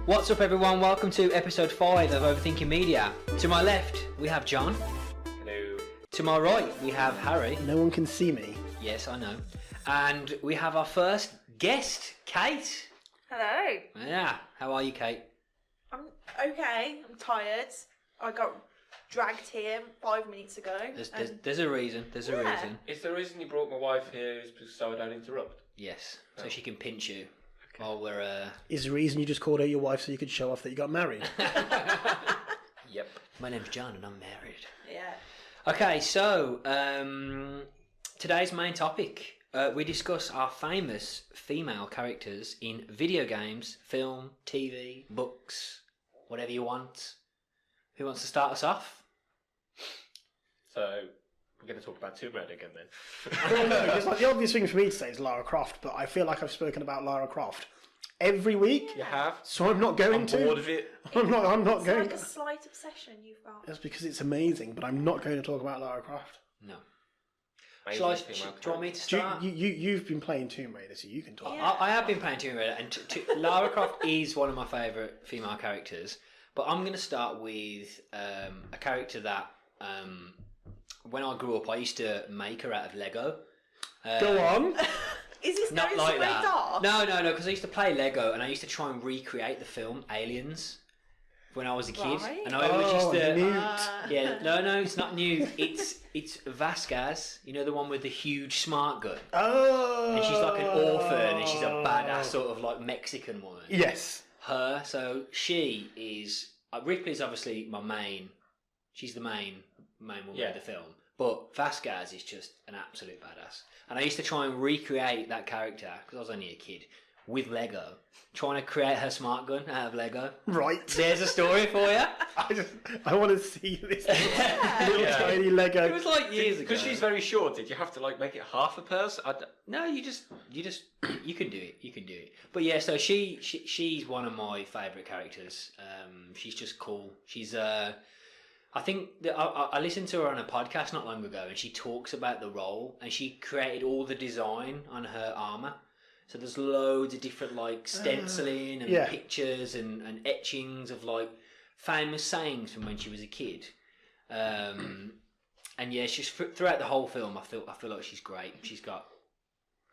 What's up, everyone? Welcome to episode 5 of Overthinking Media. To my left, we have John. Hello. To my right, we have Harry. No one can see me. Yes, I know. And we have our first guest, Kate. Hello. Yeah, how are you, Kate? I'm okay. I'm tired. I got dragged here 5 minutes ago. There's a reason. There's a reason. Is the reason you brought my wife here is so I don't interrupt? Yes, so she can pinch you while we're... Is the reason you just called her your wife so you could show off that you got married? Yep. My name's John and I'm married. Yeah. Okay, so today's main topic, we discuss our famous female characters in video games, film, TV, books, whatever you want. Who wants to start us off? So, we're going to talk about Tomb Raider again then. Well, no, because like, the obvious thing for me to say is Lara Croft, but I feel like I've spoken about Lara Croft every week, You have? so I'm not going I'm to. bored of it. I'm not It's going. like a slight obsession you've got. That's because it's amazing, but I'm not going to talk about Lara Croft. No. Amazing Shall I, female do you want me to Do start? you've been playing Tomb Raider, so you can talk. Yeah. I have been playing Tomb Raider, and Lara Croft is one of my favourite female characters. But I'm going to start with a character that, when I grew up, I used to make her out of Lego. Go on. Is this Not going like somewhere that. dark? No, because I used to play Lego, and I used to try and recreate the film Aliens when I was a kid. Right. And I always used to... Newt. Yeah, no, it's not Newt. It's Vasquez. You know, the one with the huge smart gun. Oh. And she's like an orphan, and she's a badass sort of like Mexican woman. Yes. Her, so she is... Ripley's obviously my main... She's the main woman of the film. But Vasquez is just an absolute badass. And I used to try and recreate that character, because I was only a kid, with Lego. Trying to create her smart gun out of Lego. Right. There's a story for you. I want to see this little tiny Lego. It was like years ago. Because she's very short, did you have to like make it half a person? No, you can do it. You can do it. But yeah, so she's one of my favourite characters. She's just cool. She's I think that I listened to her on a podcast not long ago, and she talks about the role, and she created all the design on her armour. So there's loads of different like stenciling and pictures and etchings of like famous sayings from when she was a kid. And yeah, she's throughout the whole film. I feel like she's great. She's got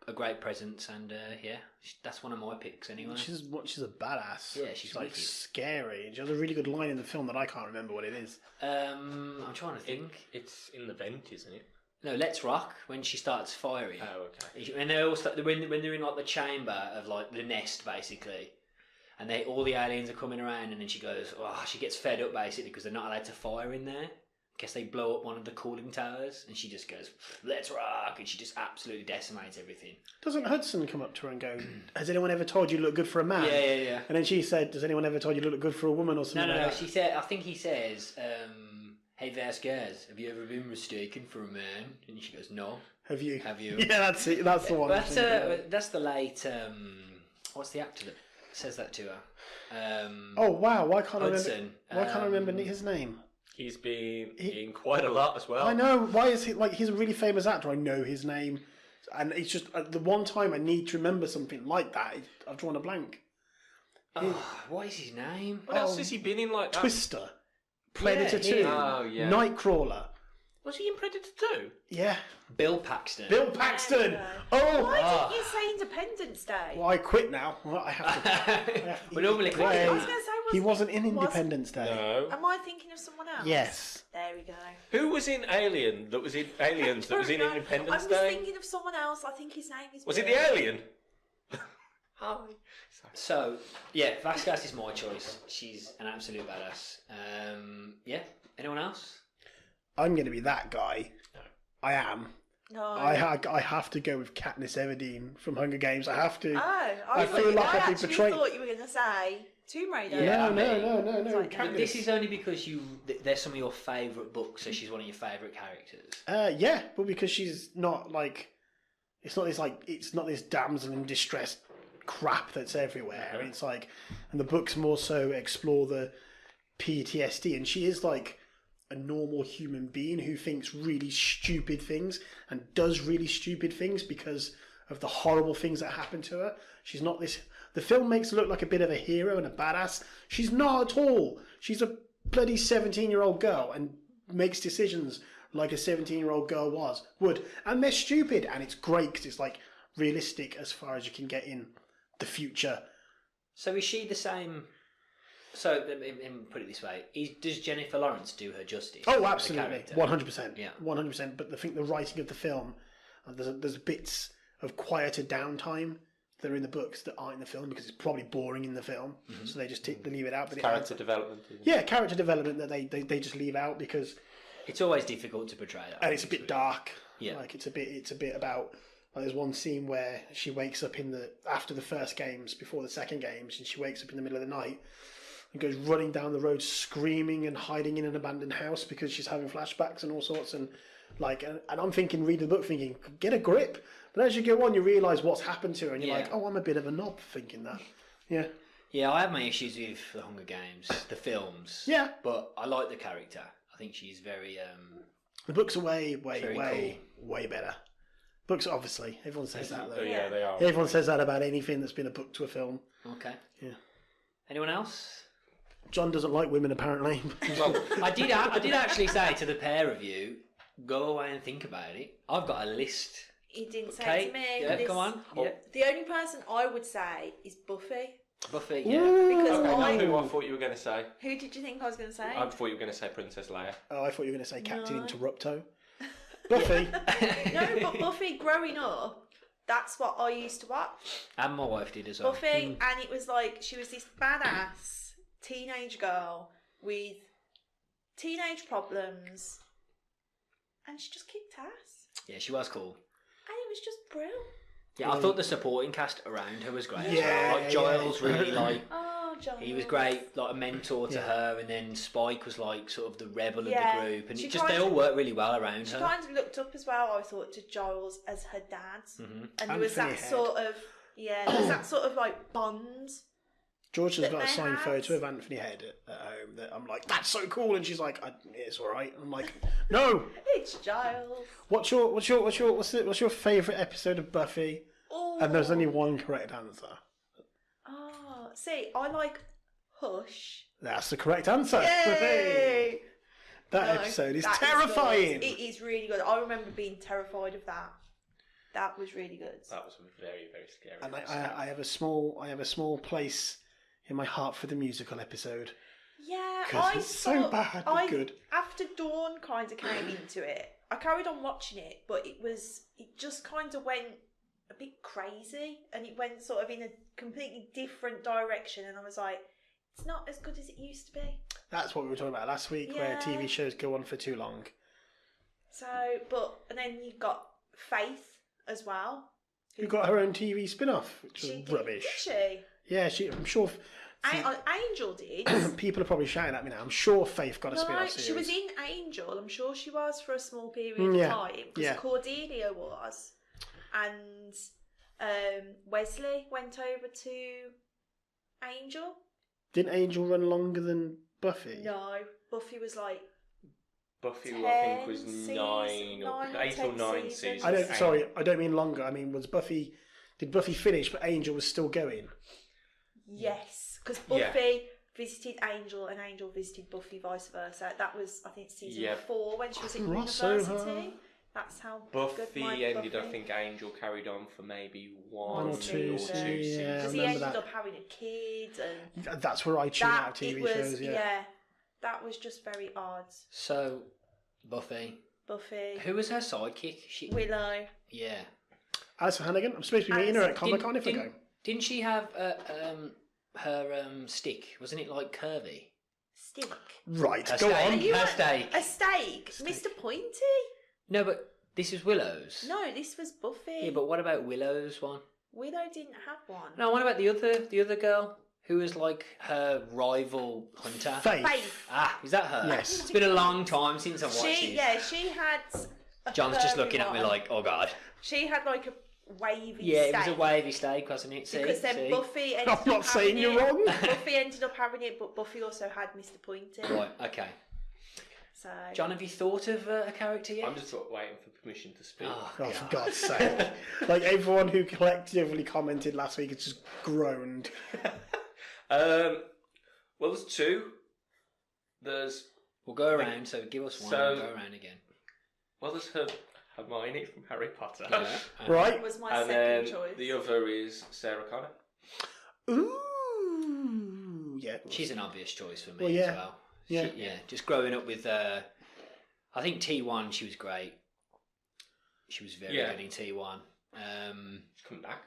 a great presence, and that's one of my picks anyway. She's a badass. Yeah, she's like wicked. scary. She has a really good line in the film that I can't remember what it is. I'm trying to think. It's in the vent, isn't it? No, Let's Rock, when she starts firing. Oh, okay. And they all start, when they're in like the chamber of like the nest basically, and all the aliens are coming around, and then she goes, she gets fed up basically because they're not allowed to fire in there. I guess they blow up one of the cooling towers, and she just goes, "Let's rock," and she just absolutely decimates everything. Doesn't Hudson come up to her and go, "Has anyone ever told you look good for a man?" Yeah. And then she said, "Has anyone ever told you look good for a woman or something?" No. She said, I think he says, "Hey Vasquez, have you ever been mistaken for a man?" And she goes, "No." Have you? Yeah, that's it. That's the one. That's the late. What's the actor that says that to her? Oh wow! Why can't Hudson. I remember? Why can't I remember his name? He's been in quite a lot as well. I know. Why is he like? He's a really famous actor. I know his name, and it's just the one time I need to remember something like that, I've drawn a blank. What is his name? What else has he been in like that? Twister, Predator 2, Nightcrawler. Was he in Predator 2? Yeah. Bill Paxton. Bill Paxton. Oh. Why didn't you say Independence Day? Well, I quit now. Well, I have to. We normally quit. I was going to say, He wasn't in Independence Day. No. Am I thinking of someone else? Yes. There we go. Who was in Alien that was in Aliens that was in Independence I was Day? thinking of someone else. I think his name is... Was it the alien? Hi. So, yeah, Vasquez is my choice. She's an absolute badass. Yeah, anyone else? I'm going to be that guy. No. I am. No. I have to go with Katniss Everdeen from Hunger Games. I have to. Oh, I feel like I've been actually betrayed. thought you were going to say Tomb Raider. Yeah, No. Like, Katniss. This is only because they're some of your favourite books, so she's one of your favourite characters. Yeah, but because she's not like, it's not this damsel in distress crap that's everywhere. Okay. It's like, and the books more so explore the PTSD, and she is like a normal human being who thinks really stupid things and does really stupid things because of the horrible things that happen to her. She's not this... The film makes her look like a bit of a hero and a badass. She's not at all. She's a bloody 17-year-old girl and makes decisions like a 17-year-old girl would. And they're stupid. And it's great because it's like realistic as far as you can get in the future. So is she the same... So, let me put it this way. Does Jennifer Lawrence do her justice? Oh, absolutely. The character? 100%. Yeah. 100%. But I think the writing of the film, there's bits of quieter downtime that are in the books that aren't in the film because it's probably boring in the film. Mm-hmm. So they just leave it out. But character development. Yeah, character development that they just leave out because... It's always difficult to portray that. And it's a bit dark. Yeah. Like, it's a bit about... Like, there's one scene where she wakes up after the first games, before the second games, and she wakes up in the middle of the night and goes running down the road screaming and hiding in an abandoned house because she's having flashbacks and all sorts. And I'm thinking, reading the book, thinking, get a grip. But as you go on, you realise what's happened to her, and you're like, oh, I'm a bit of a knob thinking that. Yeah. Yeah, I have my issues with The Hunger Games, the films. Yeah. But I like the character. I think she's very... the books are way cool. better. Books, obviously. Everyone says that, though. Yeah, they are. Everyone says that about anything that's been a book to a film. Okay. Yeah. Anyone else? John doesn't like women, apparently. Well, I did actually say to the pair of you, go away and think about it. I've got a list. He didn't say Okay. it to me. Yeah, come on. Yeah. The only person I would say is Buffy. Buffy, yeah. Because Okay, who I thought you were going to say? Who did you think I was going to say? I thought you were going to say Princess Leia. Oh, I thought you were going to say Captain Interrupto. Buffy. No, but Buffy, growing up, that's what I used to watch. And my wife did as well. Buffy, and it was like she was this badass teenage girl with teenage problems, and she just kicked ass. Yeah, she was cool. And it was just brilliant. Yeah, I thought the supporting cast around her was great. Yeah, like Giles, really like. Oh, Giles. He was great, like a mentor to her, and then Spike was like sort of the rebel of the group, and they all worked really well around her. She kind of looked up as well, I thought, to Giles as her dad, and there was that Anthony sort of there was that sort of like bond. George has that got a they signed had. photo of Anthony Head at home that I'm like, that's so cool, and she's like, it's all right. I'm like, no. It's Giles. What's your favourite episode of Buffy? Oh. And there's only one correct answer. Oh, see, I like Hush. That's the correct answer. Yay! That episode is that terrifying. It is really good. I remember being terrified of that. That was really good. That was very, very scary. And I have a small place in my heart for the musical episode. Yeah, 'Cause it's so bad but good. After Dawn kind of came into it, I carried on watching it, but it just kind of went a bit crazy, and it went sort of in a completely different direction, and I was like, it's not as good as it used to be. That's what we were talking about last week, where TV shows go on for too long. So, and then you got Faith as well. Who got her own TV spin-off, which was rubbish. Did she? Yeah, I'm sure. Angel did. People are probably shouting at me now. I'm sure Faith got a spin-off series. She was in Angel. I'm sure she was for a small period of time. Because Cordelia was. And Wesley went over to Angel. Didn't Angel run longer than Buffy? No, Buffy was like Buffy, I think, was 8 or 9 seasons. I don't mean longer. I mean, did Buffy finish, but Angel was still going? Yes, because Buffy visited Angel and Angel visited Buffy, vice versa. That was, I think, season 4 when she was at university. That's how Buffy ended. I think Angel carried on for maybe one or two seasons. Yeah, because he ended up having a kid, and that's where I tune out TV shows. Yeah, that was just very odd. So, Buffy. Who was her sidekick? Willow. Yeah. Alison Hannigan. I'm supposed to be meeting her at Comic Con if I go. Didn't she have her stick? Wasn't it like curvy? Stick. Right, her go steak. on. Her steak. A steak. Mr. Pointy. No, but this is Willow's. No, this was Buffy. Yeah, but what about Willow's one? Willow didn't have one. No, what about the other girl who was like her rival hunter? Faith. Ah, is that her? Yes. It's been a long time since I've watched it. Yeah, she had. John's just looking at me like, oh god. She had like a wavy steak. Yeah, it was a wavy steak, wasn't it? Because then Buffy ended I'm not saying you're wrong. Buffy ended up having it, but Buffy also had Mr. Pointy. Right, okay. So, John, have you thought of a character yet? I'm just sort of waiting for permission to speak. Oh, Oh, God. for God's sake. Like, everyone who collectively commented last week has just groaned. Well, there's two. We'll go around, so give us one and go around again. There's Hermione from Harry Potter. Yeah. Right? that was my And then second choice. the other is Sarah Connor. Ooh. Yeah. She's an obvious choice for me Well, yeah. as well. Yeah. Just growing up with, I think T1, she was great. She was very good in T1. She's coming back.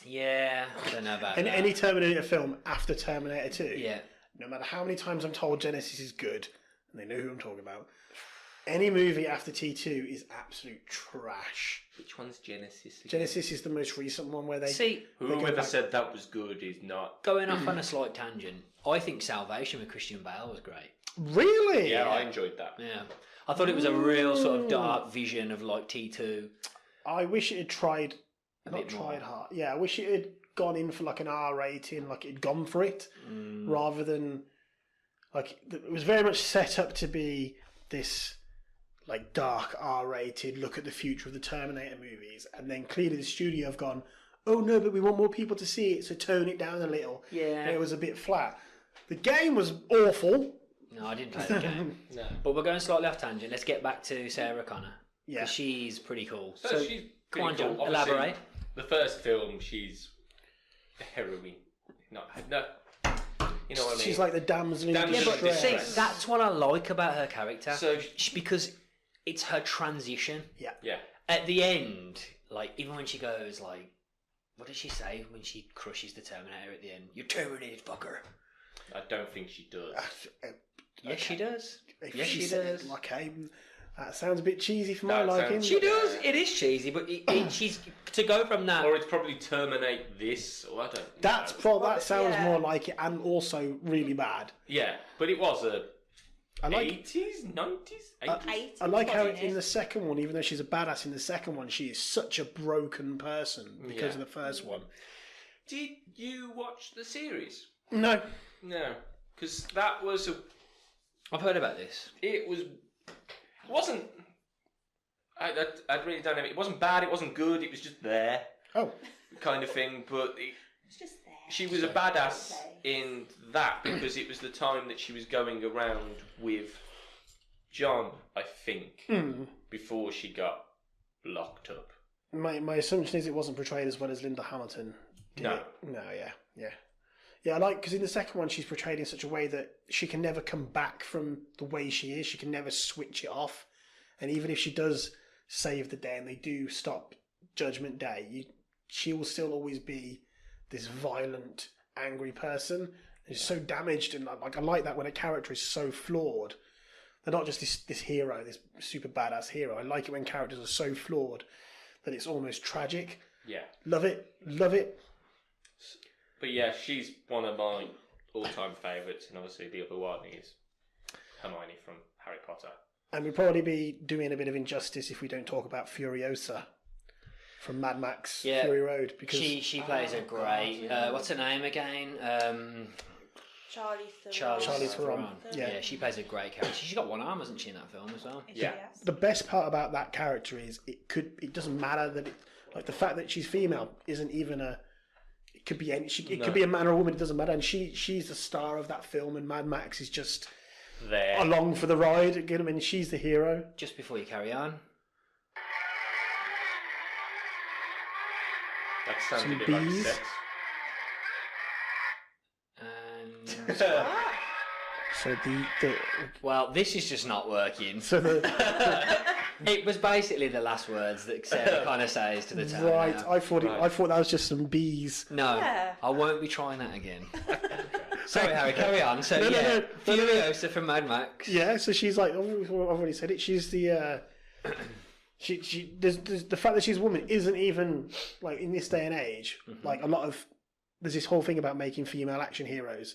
Yeah, I don't know about And that. any Terminator film after Terminator 2, Yeah. no matter how many times I'm told Genesis is good, and they know who I'm talking about, any movie after T2 is absolute trash. Which one's Genesis again? Genesis is the most recent one where they... See, Whoever said that was good is not. going off on a slight tangent, I think Salvation with Christian Bale was great. Really? Yeah, I enjoyed that. Yeah. I thought it was a real sort of dark vision of like T2. I wish it had tried... A Not bit more. tried hard. Yeah, I wish it had gone in for like an R rating, like it'd gone for it, rather than like it was very much set up to be this like dark R rated look at the future of the Terminator movies, and then clearly the studio have gone, oh no, but we want more people to see it, so tone it down a little. Yeah. And it was a bit flat. The game was awful. No, I didn't play the game. No. But we're going slightly off tangent. Let's get back to Sarah Connor. Yeah. 'Cause she's pretty cool. So she's come on, pretty John, cool. Obviously, elaborate. The first film, she's a heroine. No. You know what I mean? She's like the damsel in Damsel in distress. See, distress. that's what I like about her character. So- because it's her transition. Yeah. Yeah. At the end, like, even when she goes, like, what does she say when she crushes the Terminator at the end? You're terminated, fucker. I don't think she does. Yes, she does. If Yes, she said- does. Okay, that sounds a bit cheesy for my That liking. sounds- She does. It is cheesy, but she's to go from that. Or it's probably terminate this, or I don't That's know. that sounds Yeah. more like it, and also really bad. Yeah, but it was a I like 80s, 90s, 80s? I like how wasn't in it? the second one, even though she's a badass in the second one, she is such a broken person because of the first one. Did you watch the series? No, No, because that was I've heard about this. it wasn't. I really don't know. It wasn't bad. It wasn't good. It was just there, oh, kind of thing. But It's just there. she was a badass in that because it was the time that she was going around with John, I think, before she got locked up. my assumption is it wasn't portrayed as well as Linda Hamilton. Did No. it? No, yeah. I like because in the second one she's portrayed in such a way that she can never come back from the way she is. She can never switch it off, and even if she does save the day and they do stop Judgment Day, she will still always be this violent, angry person. She's so damaged, and like I like that when a character is so flawed. They're not just this hero, this super badass hero. I like it when characters are so flawed that it's almost tragic. Yeah, Love it. but yeah, she's one of my all-time favourites, and obviously the other one is Hermione from Harry Potter. And we'd probably be doing a bit of injustice if we don't talk about Furiosa from Mad Max Fury Road, because She plays a great. What's her name again? Charlie Theron. Yeah, she plays a great character. She's got one arm, hasn't she, in that film as well? Yeah. the best part about that character is it doesn't matter that like the fact that she's female isn't even it could be any could be a man or a woman, it doesn't matter, and she's the star of that film, and Mad Max is just There. along for the ride. Again, I mean, she's the hero. Just before you carry on, That sounds Some a bit like bees. sex. and So the well, this is just not working. so the It was basically the last words that Sarah kind of says to the town. right, I thought that was just some bees. No, Yeah. I won't be trying that again. Sorry, Harry, carry on. So No, yeah, no. Furiosa from Mad Max. Yeah, so she's like, I've already said it. She's the there's the fact that she's a woman isn't even like in this day and age. Like a lot of there's this whole thing about making female action heroes,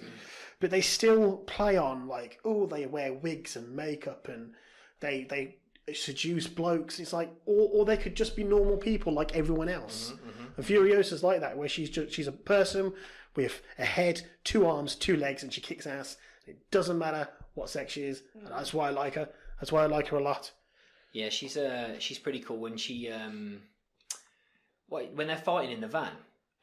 but they still play on like, oh, they wear wigs and makeup and they seduce blokes. It's like, or they could just be normal people like everyone else. And Furiosa's like that, where she's a person with a head, 2 arms, 2 legs, and she kicks ass. It doesn't matter what sex she is. And that's why I like her. That's why I like her a lot. Yeah, she's pretty cool when she when they're fighting in the van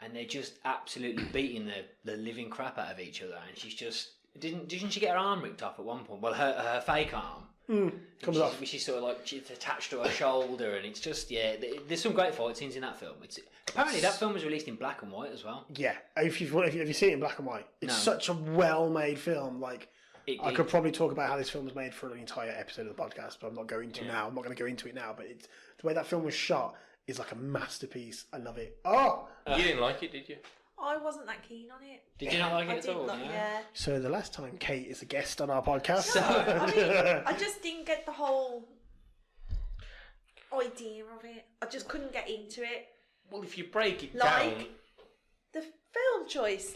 and they're just absolutely beating the living crap out of each other, and she's just didn't she get her arm ripped off at one point? Well, her fake arm comes off. She's sort of like she's attached to her shoulder, and it's just there's some great fight scenes in that film. Apparently that film was released in black and white as well. Yeah, if you've seen it in black and white, it's such a well-made film. Like I could probably talk about how this film was made for an entire episode of the podcast, but I'm not going to now. I'm not going to go into it now. But the way that film was shot is like a masterpiece. I love it. Oh, you didn't like it, did you? I wasn't that keen on it. Did you not like it at all? Yeah. So the last time Kate is a guest on our podcast, I just didn't get the whole idea of it. I just couldn't get into it. Well, if you break it Like down, the film choice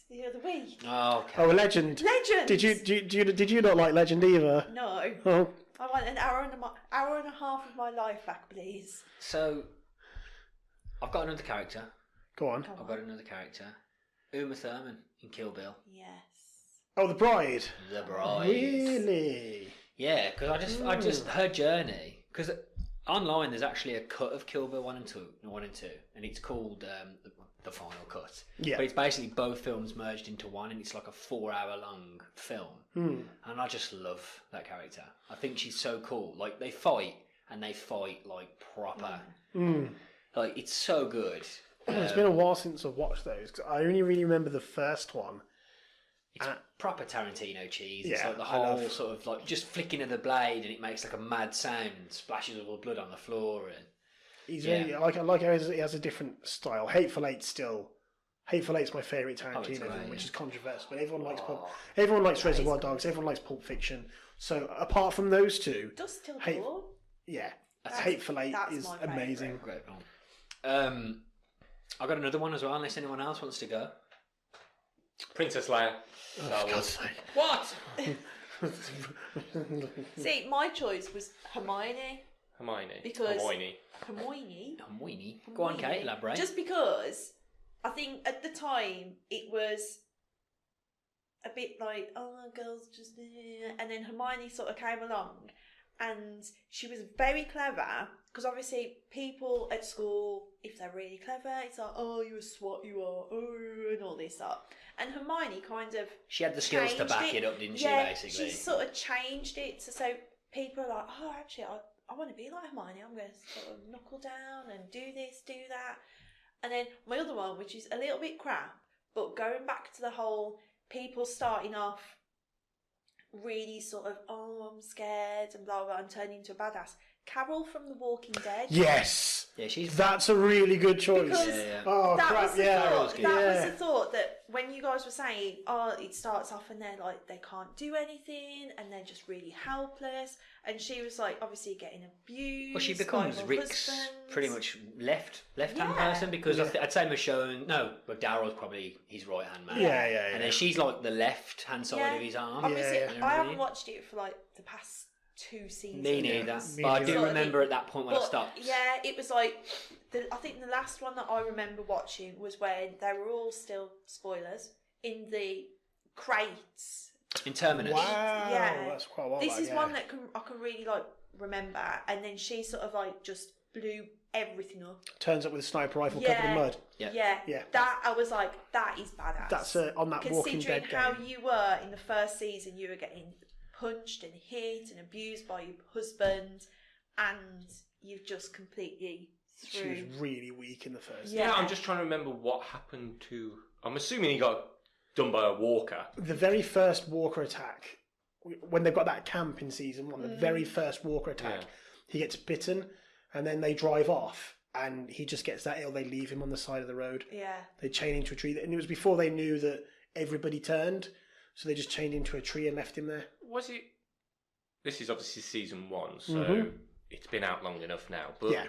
the other week. Oh, okay. Oh, Legend. Did you not like Legend either? No. Oh. I want an hour and a half of my life back, please. So I've got another character. Go on. I've got another character. Uma Thurman in Kill Bill. Yes. Oh, the bride. The Bride. Really? Yeah, because I just her journey. Because online there's actually a cut of Kill Bill 1 and 2, and it's called the final cut. Yeah. But it's basically both films merged into one, and it's like a 4-hour long film. And I just love that character. I think she's so cool. Like they fight, and they fight like proper. Like it's so good. It's been a while since I've watched those, because I only really remember the first one. It's proper Tarantino cheese. Yeah, It's like the whole sort of like just flicking of the blade, and it makes like a mad sound and splashes all the blood on the floor. And He's really, I like how he has a different style. Hateful Eight's my favourite Tarantino film, which is controversial. But everyone likes Reservoir Dogs. Everyone likes Pulp Fiction. So apart from those two, Dust Till Dawn. Yeah, Hateful Eight is amazing. Great film. I've got another one as well, unless anyone else wants to go. Princess Leia. Oh, for God's sake. What? See, my choice was Hermione. Because Hermione. Go on, Kate, elaborate. Just because I think at the time it was a bit like, oh, girls just... And then Hermione sort of came along, and she was very clever, because obviously people at school, if they're really clever, it's like, oh, you're a swot, you are, oh, and all this stuff. And Hermione kind of... She had the skills to back it up, didn't she, basically? She sort of changed it, so people are like, oh, actually, I want to be like Hermione. I'm going to sort of knuckle down and do this, do that. And then my other one, which is a little bit crap, but going back to the whole people starting off really sort of, oh, I'm scared and blah, blah, and turning into a badass. Carol from The Walking Dead. Yes. Yeah, That's a really good choice. Because Oh, that crap, was the yeah. thought. That was the thought that when you guys were saying, oh, it starts off and they're like, they can't do anything and they're just really helpless. And she was like, obviously getting abused. Well, she becomes by her Rick's husband. pretty much left-hand person, because I'd say Michonne, but Daryl's probably his right-hand man. Yeah. And then she's like the left-hand side of his arm. Obviously, Yeah. I haven't watched it for like the past 2 seasons. Me neither. Me But I neither. do remember at that point when I stopped. Yeah, it was like, I think the last one that I remember watching was when they were all still, spoilers, in the crates. In Terminus. Wow. Yeah. That's quite a while This back, is yeah. one that I can really like remember, and then she sort of like just blew everything up. Turns up with a sniper rifle covered in mud. Yeah. That I was like, that is badass. That's on that Walking Considering Dead how game. you were in the first season, you were getting punched and hit and abused by your husband, and you've just completely She threw. was really weak in the first. Yeah. Yeah, I'm just trying to remember what happened to... I'm assuming he got done by a walker. The very first Walker attack, when they've got that camp in season 1, the very first Walker attack, he gets bitten, and then they drive off, and he just gets that ill. They leave him on the side of the road. Yeah. They chain into a tree, and it was before they knew that everybody turned, so they just chained into a tree and left him there. Was it... This is obviously season 1, so it's been out long enough now. But Yeah.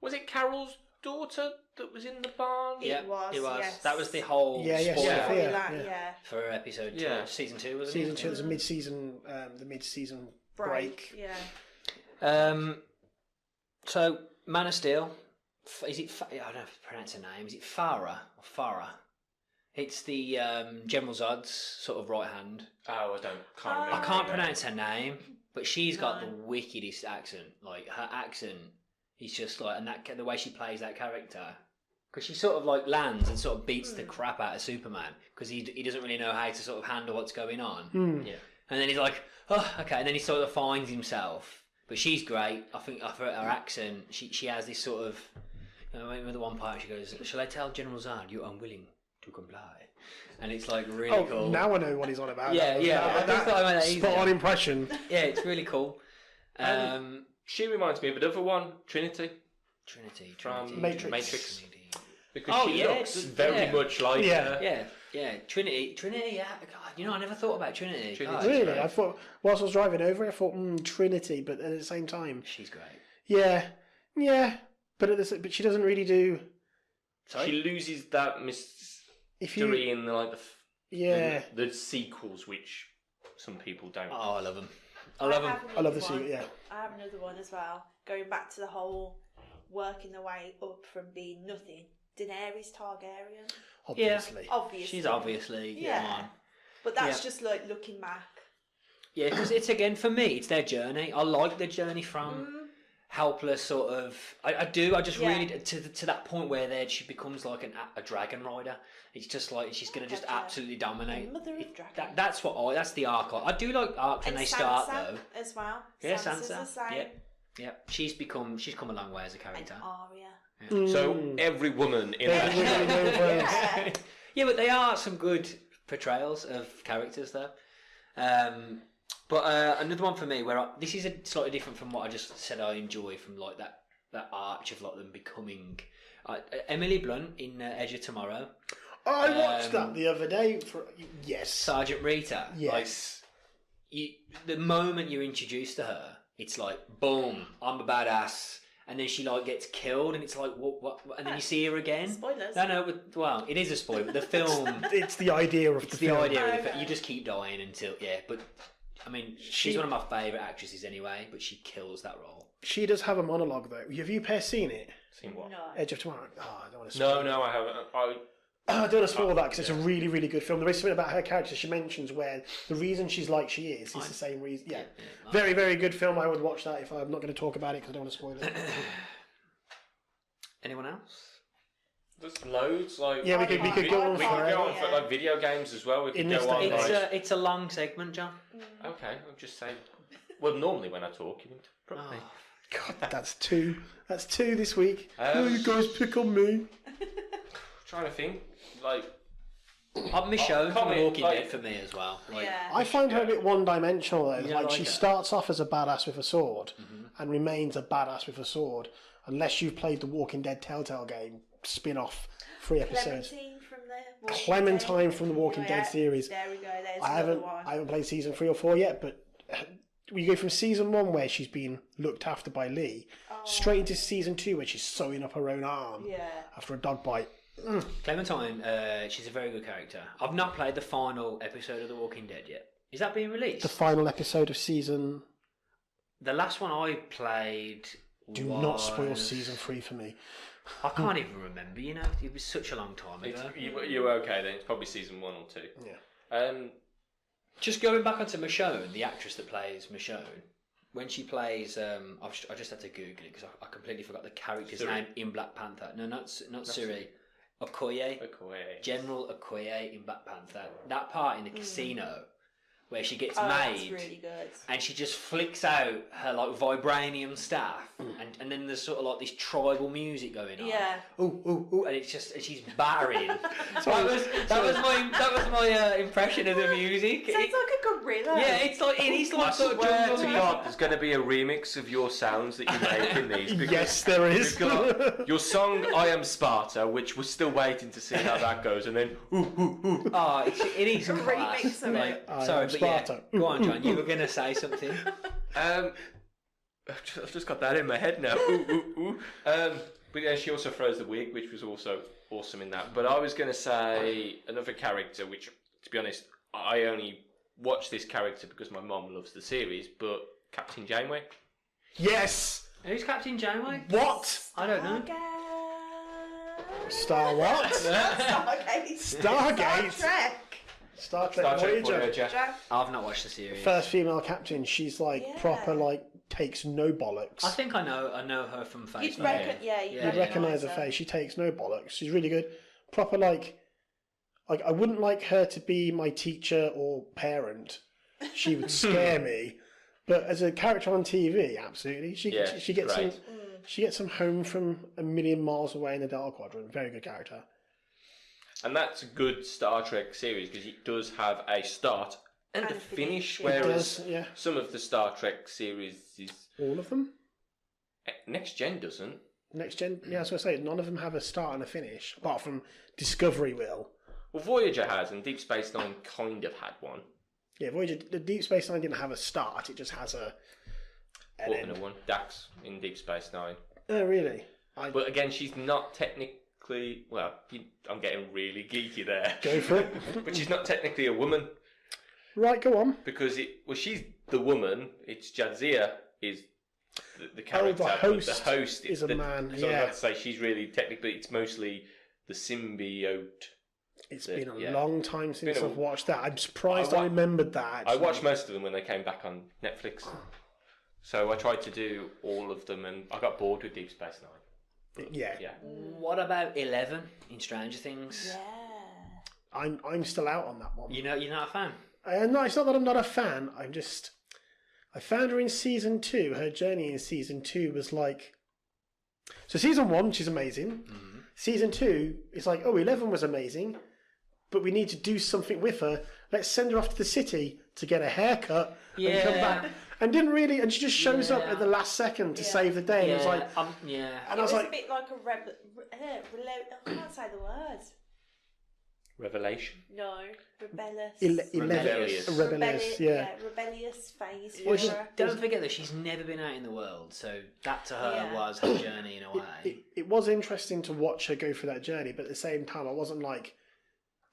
was it Carol's daughter that was in the barn? Yeah, It was, yes. That was the whole Yeah, spoiler yeah. for episode 2, Yeah. season 2, wasn't Season it? 2, there's a mid-season, the mid-season break. Yeah. So, Man of Steel, is it, I don't know if to pronounce her name, is it Farah or Farah? It's the General Zod's sort of right hand. Oh, can't remember. I can't pronounce her name, but she's got the wickedest accent. Like her accent is just like, and that the way she plays that character, because she sort of like lands and sort of beats the crap out of Superman because he doesn't really know how to sort of handle what's going on. Yeah. And then he's like, oh, okay, and then he sort of finds himself. But she's great. I think her accent, she has this sort of, you know, with the one part she goes, shall I tell General Zod you're unwilling to comply? And it's like really cool. Now I know what he's on about. Yeah. That spot on impression. Yeah, it's really cool. She reminds me of another one, Trinity. From Matrix. Because she looks very much like her. Yeah. Trinity. Yeah. God, you know, I never thought about Trinity. God, Really? I thought, whilst I was driving over, I thought, Trinity, but at the same time. She's great. Yeah. But she doesn't really do. Sorry? She loses that mystery in the sequels, which some people don't. Oh, I love them. I love the sequel, yeah. I have another one as well. Going back to the whole working the way up from being nothing. Daenerys Targaryen. Obviously. Yeah, obviously. She's obviously. Yeah. But that's just like looking back. Yeah, because it's again, for me, it's their journey. I like the journey from helpless sort of. I do. I just really to that point where she becomes like a dragon rider. It's just like she's going to just absolutely dominate. Mother of dragons. That's the arc. I do like arcs when they start though. As well. Yeah, Sansa's Sansa. the same. Yeah. She's come a long way as a character. And Arya. Yeah. So every woman in Yeah, but they are some good portrayals of characters though. But another one for me where this is slightly different from what I just said I enjoy from like that arch of like them becoming Emily Blunt in Edge of Tomorrow. I watched that the other day. Yes. Sergeant Rita. Yes. Like, the moment you're introduced to her, it's like boom, I'm a badass. And then she like gets killed, and it's like what? And then you see her again. Spoilers. No. Well, it is a spoiler. But the film. It's the idea of the film. Idea of it. You just keep dying until But I mean, she's one of my favourite actresses anyway. But she kills that role. She does have a monologue though. Have you seen it? Seen what? No. Edge of Tomorrow. Oh, I don't want to spoil No, I haven't. I don't want to spoil that because it's a really, really good film. There is something about her character she mentions where the reason she's like she is the same reason. Yeah. Very, very good film. I would watch that if I'm not going to talk about it because I don't want to spoil it. Anyone else? There's loads. Like we could go on for like video games as well. We could go on. It's a long segment, John. Okay, I'll just say. Well, normally when I talk, you interrupt me. God, that's two. That's two this week. You guys pick on me. Trying to think. Like, Michonne from The Walking Dead for me as well. Like, I find her a bit one-dimensional though. Like she starts off as a badass with a sword and remains a badass with a sword, unless you've played the Walking Dead Telltale game spin-off 3 episodes. Clementine from the Walking Dead series. There we go. There's I haven't played season 3 or 4 yet, but we go from season 1 where she's been looked after by Lee, straight into season 2 where she's sewing up her own arm after a dog bite. Clementine, she's a very good character. I've not played the final episode of The Walking Dead yet. Is that being released? The final episode of season... The last one I played Do not spoil season 3 for me. I can't even remember, you know. It was such a long time ago. You were okay then. It's probably season 1 or 2. Yeah. Just going back onto Michonne, the actress that plays Michonne, when she plays... I just had to Google it because I completely forgot the character's name in Black Panther. No, not Suri. Okoye. General Okoye in Black Panther. That part in the casino where she gets made, that's really good. and she just flicks out her like vibranium staff, and then there's sort of like this tribal music going on. Yeah. Ooh, and it's just she's battering. that was my impression of the music. Sounds like a gorilla. Yeah, it is like sort of jungle music. There's going to be a remix of your sounds that you make in these. Yes, there is. We've got your song "I Am Sparta," which we're still waiting to see how that goes, and then ooh. Oh, it is a remix of it. Sorry, but yeah, go on, John. You were going to say something. I've just got that in my head now. Ooh. But yeah, she also throws the wig, which was also awesome in that. But I was going to say another character, which, to be honest, I only watch this character because my mum loves the series, but Captain Janeway. Yes! Who's Captain Janeway? What? I don't know. Star what? Stargate. Stargate? Star Trek. Star Trek Star Trek Voyager. Voyager. I've not watched the series. First female captain. She's like Yeah. proper, like takes no bollocks. I think I know her from Facebook. You'd reckon, Yeah, You'd recognise her face. She takes no bollocks. She's really good. Proper like I wouldn't like her to be my teacher or parent. She would scare me. But as a character on TV, absolutely. She gets great. some. She gets them home from a million miles away in the Delta Quadrant. Very good character. And that's a good Star Trek series because it does have a start and a And a finish, finish, yeah. whereas It does, yeah. some of the Star Trek series is All of them. Next Gen doesn't. Next Gen. Yeah, that's what I say. None of them have a start and a finish, apart from Discovery will. Well, Voyager has, and Deep Space Nine kind of had one. Yeah, Voyager. The Deep Space Nine didn't have a start. It just has a. an Formula end. One, Dax in Deep Space Nine. Oh, really? But again, she's not technically. Well, I'm getting really geeky there. Go for it. But she's not technically a woman Right, go on. because she's the woman. It's Jadzia is the character. but host the host is a man, So yeah. I'd say she's really technically. It's mostly the symbiote. It's been a Yeah. long time since Been a- I've watched that. I'm surprised I I wa- remembered that. I Actually. watched most of them when they came back on Netflix. So I tried to do all of them, and I got bored with Deep Space Nine. Yeah. Yeah. What about 11 in Stranger Things? Yeah. I'm still out on that one. You're not a fan? No, it's not that I'm not a fan. I found her in season 2. Her journey in season 2 was like. So season 1, she's amazing. Mm-hmm. Season 2, it's like, 11 was amazing, but we need to do something with her. Let's send her off to the city to get a haircut and come Yeah. back. And didn't really, and she just shows up Yeah. at the last second to save the day. And it was like, yeah. and It I was was like, a bit like a I can't say the word. Revelation. No, rebellious. Rebellious. Rebellious, yeah. Rebellious phase. Well, for her. don't forget that she's never been out in the world, so that to her Yeah. was her journey in a way. It was interesting to watch her go through that journey, but at the same time, I wasn't like,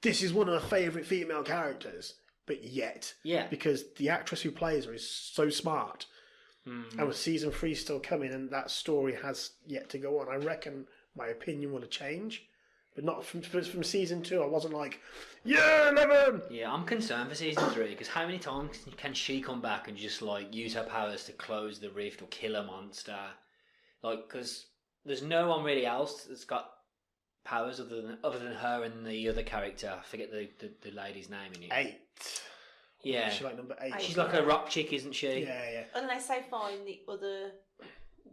this is one of my favourite female characters, but yet. Yeah. Because the actress who plays her is so smart. Mm-hmm. And with season 3 still coming, and that story has yet to go on, I reckon my opinion will change. But not from season 2, I wasn't like, yeah, 11! Yeah, I'm concerned for season 3 because how many times can she come back and just like use her powers to close the rift or kill a monster? Like, because there's no one really else that's got powers other than her and the other character. I forget the lady's name in it. 8. Yeah, She's like number 8. she's like a rock chick, isn't she? Yeah. Unless they find the other.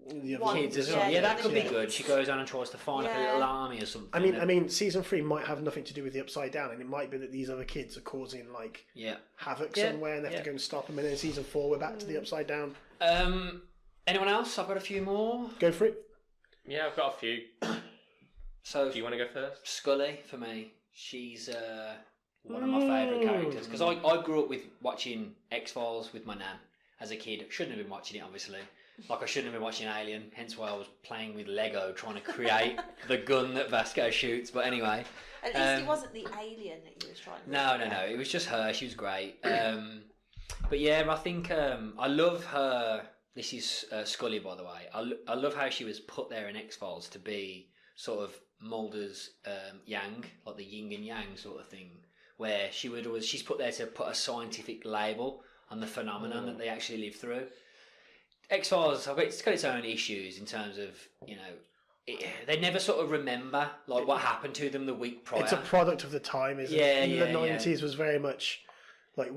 The other One- Kids as well. Yeah, Yeah, that the could be kids. good. She goes on and tries to find like a Yeah. little army or something. I mean, season 3 might have nothing to do with the Upside Down, and it might be that these other kids are causing like yeah. havoc Yeah, somewhere, and they have to yeah. go and stop them. And then in season 4, we're back to the Upside Down. Anyone else? I've got a few more. Go for it. Yeah, I've got a few. So Do you want to go first? Scully for me, she's one of my favourite characters because I grew up with watching X-Files with my nan as a kid. Shouldn't have been watching it, obviously. Like I shouldn't have been watching Alien. Hence why I was playing with Lego trying to create the gun that Vasco shoots. But anyway, At least it wasn't the alien that you was trying to. no. It was just her. She was great. But yeah, I think I love her. This is Scully, by the way. I love how she was put there in X-Files to be sort of Mulder's yang, like the yin and yang sort of thing, where she's put there to put a scientific label on the phenomenon that they actually live through. X-Files, it's got its own issues in terms of, they never sort of remember like what happened to them the week prior. It's a product of the time, isn't it? Yeah, In yeah, the 90s was very much like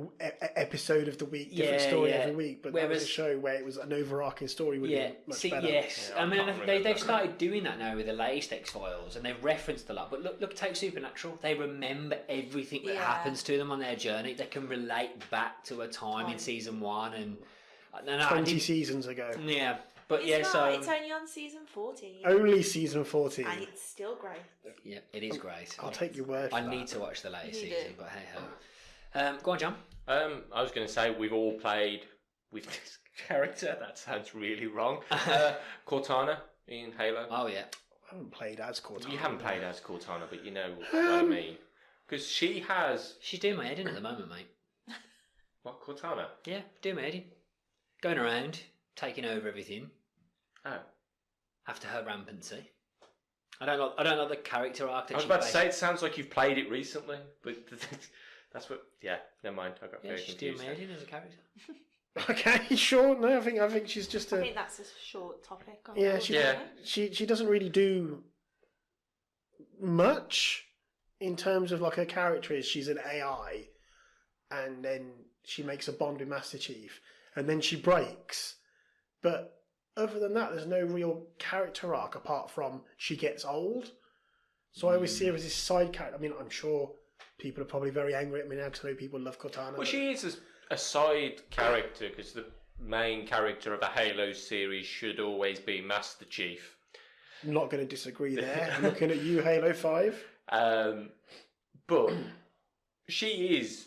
episode of the week, different Yeah, story yeah. every week. But that was a Whereas- show where it was an overarching story would be much better. Yes. Yeah, I I mean, can't they've remember. started doing that now with the latest X-Files, and they've referenced a lot. But look, take Supernatural. They remember everything that Yeah. happens to them on their journey. They can relate back to a time in season 1 and 20 seasons ago. Yeah, but It's yeah, not, so it's only on season 14, Only season 14. and it's still great. yeah, it is great. I'll take your word for I that. need to watch the latest You season, do. but hey ho. Go on, John. I was going to say we've all played with this character. That sounds really wrong. Cortana in Halo. Oh yeah. I haven't played as Cortana. You haven't played as Cortana, but you know what I mean. Because she has... She's doing my head in at the moment, mate. What, Cortana? Yeah, doing my head in. Going around, taking over everything Oh. after her rampancy. I don't like the character arc that I was she about to plays. say, it sounds like you've played it recently, but That's what. Yeah, never mind. I got Yeah, very she's confused. doing amazing as a character. Okay, sure. No, I think she's just I a. think that's a short topic. Yeah, Overthinking. she doesn't really do much in terms of like her character is. She's an AI, and then she makes a bond with Master Chief, and then she breaks. But other than that, there's no real character arc apart from she gets old. So I always see her as this side character. I mean, I'm sure people are probably very angry at me now because I know people love Cortana. Well, she is a side character because the main character of a Halo series should always be Master Chief. I'm not going to disagree there. I'm looking at you, Halo 5. But she is.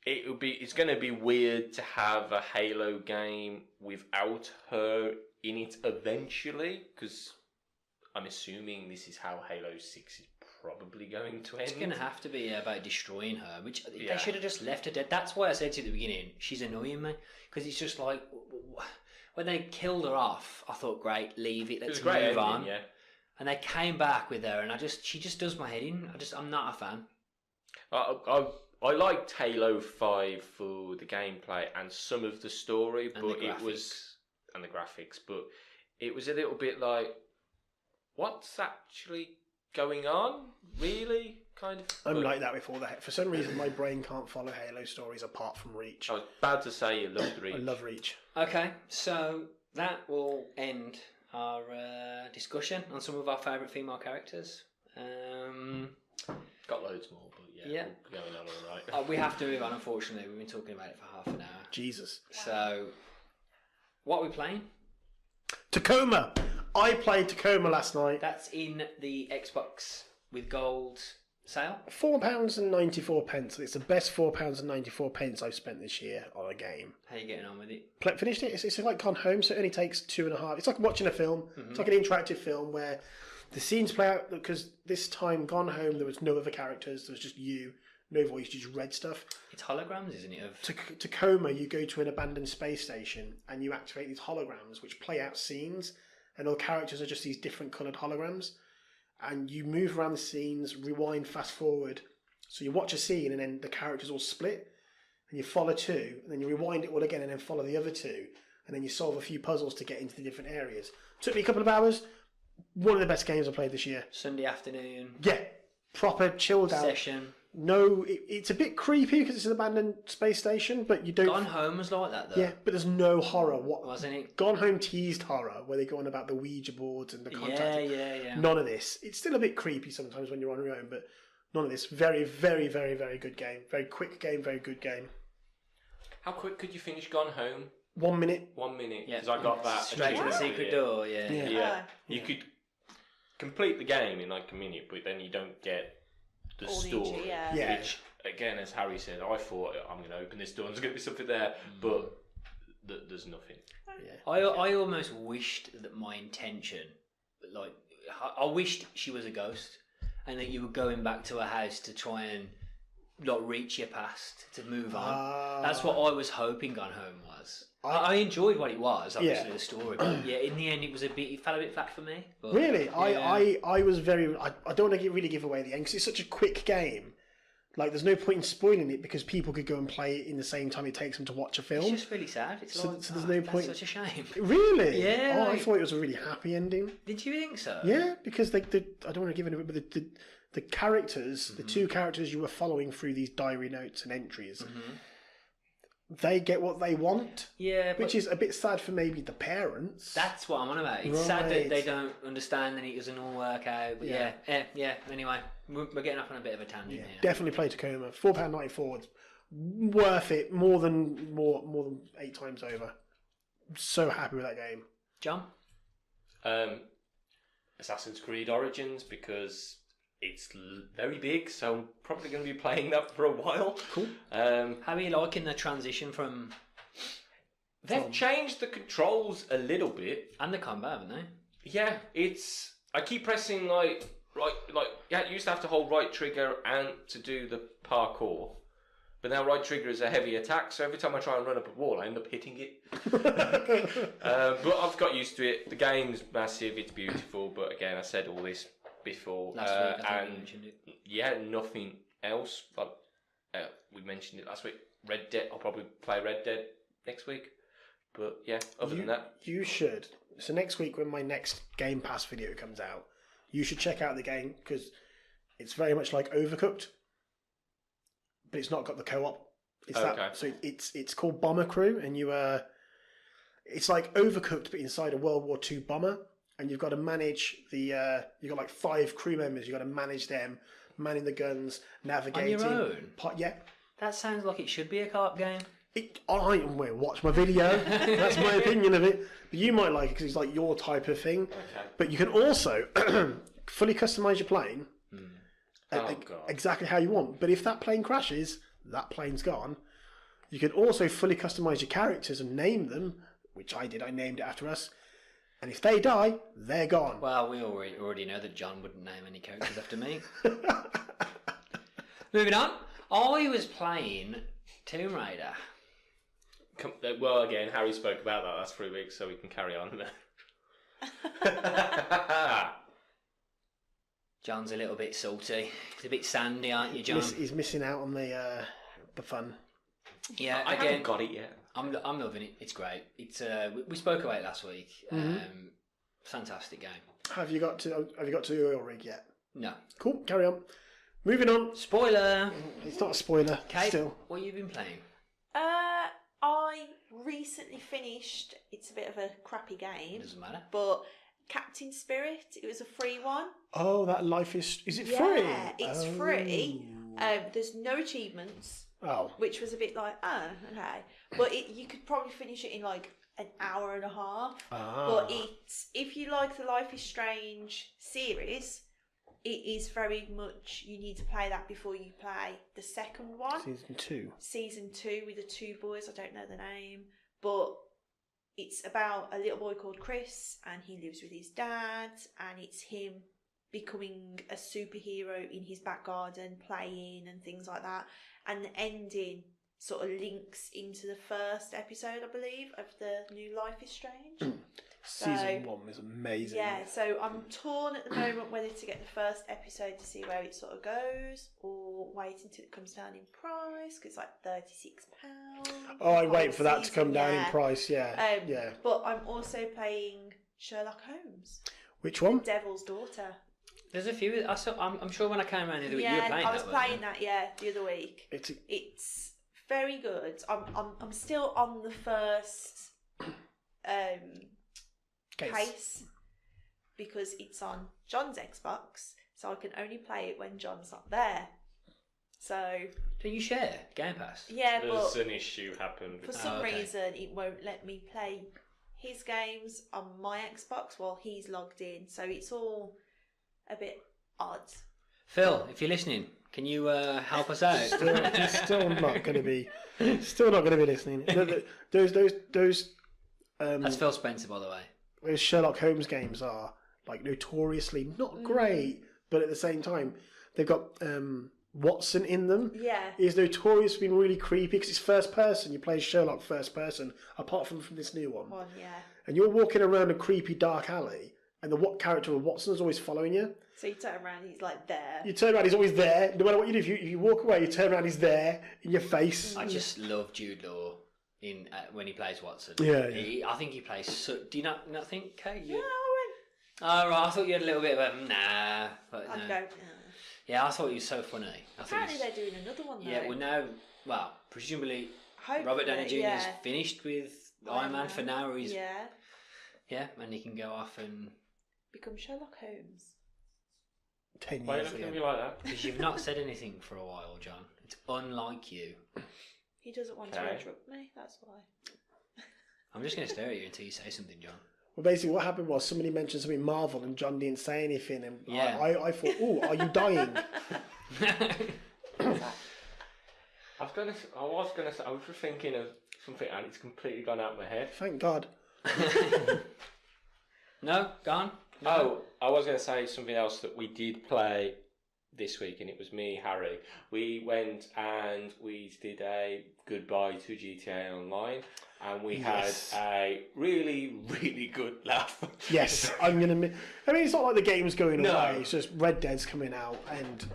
It's going to be weird to have a Halo game without her in it eventually, because I'm assuming this is how Halo 6 is probably going to end. It's going to have to be about destroying her, which Yeah. they should have just left her dead. That's why I said to you at the beginning, she's annoying me, because it's just like, when they killed her off, I thought, great, leave it, It was let's a great move ending, on. yeah. And they came back with her, and she just does my head in. I'm not a fan. I liked Halo 5 for the gameplay and some of the story, And but the it was and the graphics, but it was a little bit like, what's actually going on? Really, kind of. I'm But like that with all that. For some reason, my brain can't follow Halo stories apart from Reach. I was about to say you loved Reach. I love Reach. Okay, so that will end our discussion on some of our favourite female characters. Got loads more, but Yeah. we're going on all right. We have to move on, unfortunately. We've been talking about it for half an hour. Jesus. So, what are we playing? Tacoma. I played Tacoma last night. That's in the Xbox with gold sale. £4.94. It's the best £4.94 I've spent this year on a game. How are you getting on with it? Finished it. It's like Gone Home, so it only takes 2.5. It's like watching a film. It's like an interactive film where the scenes play out, because this time Gone Home there was no other characters. There was just you, no voice, you just read stuff. It's holograms, isn't it? Of Tacoma, you go to an abandoned space station and you activate these holograms which play out scenes, and all characters are just these different coloured holograms. And you move around the scenes, rewind, fast forward. So you watch a scene and then the characters all split, and you follow two, and then you rewind it all again and then follow the other two, and then you solve a few puzzles to get into the different areas. Took me a couple of hours. One of the best games I played this year. Sunday afternoon Yeah, proper chilled out. session. No, it's a bit creepy because it's an abandoned space station, but you don't. Gone Home was like that though. Yeah, but there's no horror. What Wasn't it? Gone Home teased horror, where they go on about the Ouija boards and the contact. Yeah. None of this. It's still a bit creepy sometimes when you're on your own, but none of this. Very, very, very, very good game. Very quick game. Very good game. How quick could you finish Gone Home? 1 minute. 1 minute. Yeah. Because I got that. Straight to the achievement, secret yeah. door. Yeah. Yeah. Yeah. You could complete the game in like a minute, but then you don't get the All the story. entry, yeah. Yeah. Which, again, as Harry said, I thought I'm going to open this door and there's going to be something there, but there's nothing. I almost wished that my intention, like, I wished she was a ghost, and that you were going back to her house to try and like reach your past to move on. That's what I was hoping Gone Home was. I enjoyed what it was, obviously, Yeah. the story, but yeah, in the end, it fell a bit flat for me. But, Really, yeah. I was very. I don't want to really give away the end because it's such a quick game. Like, there's no point in spoiling it because people could go and play it in the same time it takes them to watch a film. It's just really sad. It's So- like, so there's no that's point- such a shame. Really? Yeah, Oh, I like- thought it was a really happy ending. Did you think so? Yeah, because I don't want to give it away, but the characters, the two characters you were following through these diary notes and entries, they get what they want, Yeah, but which is a bit sad for maybe the parents. that's what I'm on about. It's sad that Right. they don't understand and it doesn't all work out. But Yeah. yeah. Anyway, we're getting off on a bit of a tangent Yeah, here. definitely play Tacoma. £4.94. It's worth it more than 8 times over. So happy with that game. John? Assassin's Creed Origins, because it's very big, so I'm probably going to be playing that for a while. Cool. How are you liking the transition from They've changed the controls a little bit. and the combat, haven't they? Yeah, I keep pressing you used to have to hold right trigger and to do the parkour. But now right trigger is a heavy attack, so every time I try and run up a wall, I end up hitting it. But I've got used to it. The game's massive, it's beautiful, but again, I said all this before. Last week, I think you and mentioned it. yeah, nothing else. Like, We mentioned it last week. Red Dead. I'll probably play Red Dead next week. But yeah, other than that, you should. So next week, when my next Game Pass video comes out, you should check out the game because it's very much like Overcooked, but it's not got the co-op. It's okay. So it's called Bomber Crew, and it's like Overcooked, but inside a World War II bomber, and you've got to manage you've got like 5 crew members. You've got to manage them, manning the guns, navigating. On your own? Yeah. That sounds like it should be a co-op game. Watch my video. That's my opinion of it. But you might like it because it's like your type of thing. Okay. But you can also fully customize your plane God. exactly how you want. But if that plane crashes, that plane's gone. You can also fully customize your characters and name them, which I did. I named it after us. And if they die, they're gone. Well, we already know that John wouldn't name any characters after me. Moving on. I was playing Tomb Raider. Well, again, Harry spoke about that last 3 weeks, so we can carry on there. John's a little bit salty. He's a bit sandy, aren't you, John? He's missing out on the fun. Yeah, I again, haven't got it yet. I'm loving it. It's great. It's we spoke about it last week. Fantastic game. Have you got to the oil rig yet? No. Cool. Carry on. Moving on. Spoiler. It's not a spoiler. Kate, Still. what have you been playing? I recently finished. It's a bit of a crappy game. Doesn't matter. But Captain Spirit. It was a free one. Oh, that life is it Yeah, free? it's free. There's no achievements. Oh. Which was a bit like, okay. But you could probably finish it in like an hour and a half. But if you like the Life is Strange series, it is very much, you need to play that before you play the second one. Season 2 with the 2 boys, I don't know the name. But it's about a little boy called Chris, and he lives with his dad, and it's him becoming a superhero in his back garden, playing and things like that. And the ending sort of links into the first episode, I believe, of the new Life is Strange. Season 1 was amazing. Yeah, so I'm torn at the moment whether to get the first episode to see where it sort of goes, or wait until it comes down in price, because it's like £36. Oh, I wait for that to come down in price, yeah. But I'm also playing Sherlock Holmes. Which one? The Devil's Daughter. There's a few. I'm sure when I came around the other week, you were playing that. I was playing that, the other week. It's very good. I'm still on the first case because it's on John's Xbox, so I can only play it when John's not there. So do you share Game Pass? Yeah, There's but an issue happened. For some reason, it won't let me play his games on my Xbox while he's logged in. So it's all a bit odd. Phil, if you're listening, can you help us out? Still not going to be listening. Those. That's Phil Spencer, by the way. Those Sherlock Holmes games are like notoriously not great, but at the same time, they've got Watson in them. Yeah, he's notorious for being really creepy because it's first person. You play Sherlock first person, apart from this new one. And you're walking around a creepy dark alley, and the character of Watson is always following you. So you turn around, he's like there. You turn around, he's always there. No matter what you do, if you walk away, you turn around, he's there in your face. I just love Jude Law in when he plays Watson. Yeah. I think he plays. Do you not think, Kate? Yeah, I went. Oh, right. I thought you had a little bit of a nah. But I'd no. go. Yeah, I thought he was so funny. Apparently they're doing another one though. Yeah, presumably Hopefully, Robert Downey Jr. is finished with Iron Man for now, or he's yeah, and he can go off and become Sherlock Holmes. 10 Why years look ago. at me like that? because you've not said anything for a while, John. It's unlike you. He doesn't want to interrupt me. That's why. I'm just going to stare at you until you say something, John. Well, basically, what happened was somebody mentioned something Marvel, and John didn't say anything, and I thought, "Oh, are you dying?" I was just thinking of something, and it's completely gone out of my head. Thank God. No, gone. No. Oh, I was going to say something else that we did play this week, and it was me, Harry. We went and we did a goodbye to GTA Online, and we had a really, really good laugh. Yes, I'm gonna. I mean, it's not like the game's going away. It's just Red Dead's coming out, and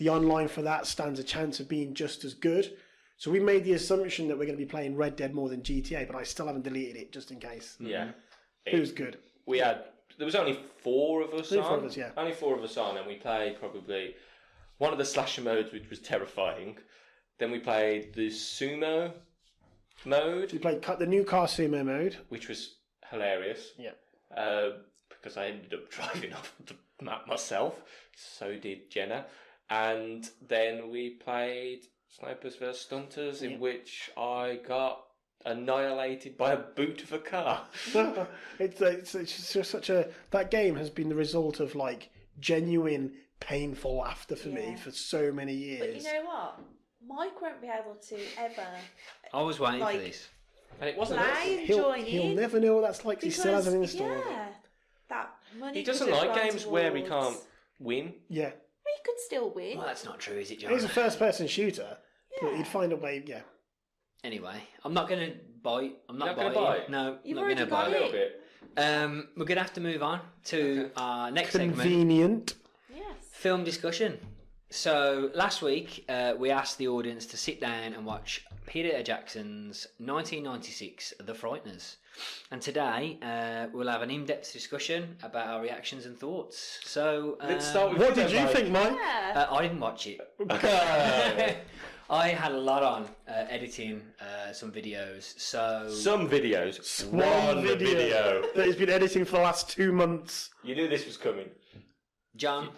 the online for that stands a chance of being just as good. So we made the assumption that we're going to be playing Red Dead more than GTA, but I still haven't deleted it just in case. Yeah. It was good. There was only 4 of us Only on. 4 of us, yeah. Only 4 of us on, and we played probably one of the slasher modes, which was terrifying. Then we played the sumo mode. We played the new car sumo mode, which was hilarious. Yeah. Because I ended up driving off the map myself. So did Jenna. And then we played Snipers vs Stunters, in which I got annihilated by a boot of a car. it's just such a... That game has been the result of, like, genuine, painful laughter for me for so many years. But you know what? Mike won't be able to ever... I was waiting for this. And it wasn't play and join he'll in. never know what that's like. He still hasn't installed. Yeah, that money. He doesn't could have like gone games where he towards- can't win. Yeah. We could still win. Well, that's not true, is it, John? He's a first-person shooter, but Yeah. he'd find a way, yeah. Anyway, I'm not going to bite. I'm not You're not biting. gonna bite? No, You've not going to already got A bite. little bit. We're going to have to move on to our next segment. Convenient. Yes. Film discussion. So last week we asked the audience to sit down and watch Peter Jackson's 1996 The Frighteners, and today we'll have an in-depth discussion about our reactions and thoughts. So Let's start with What did you think, Mike? Yeah. I didn't watch it. I had a lot on editing some videos. So Some videos. One video that he's been editing for the last 2 months. You knew this was coming. John,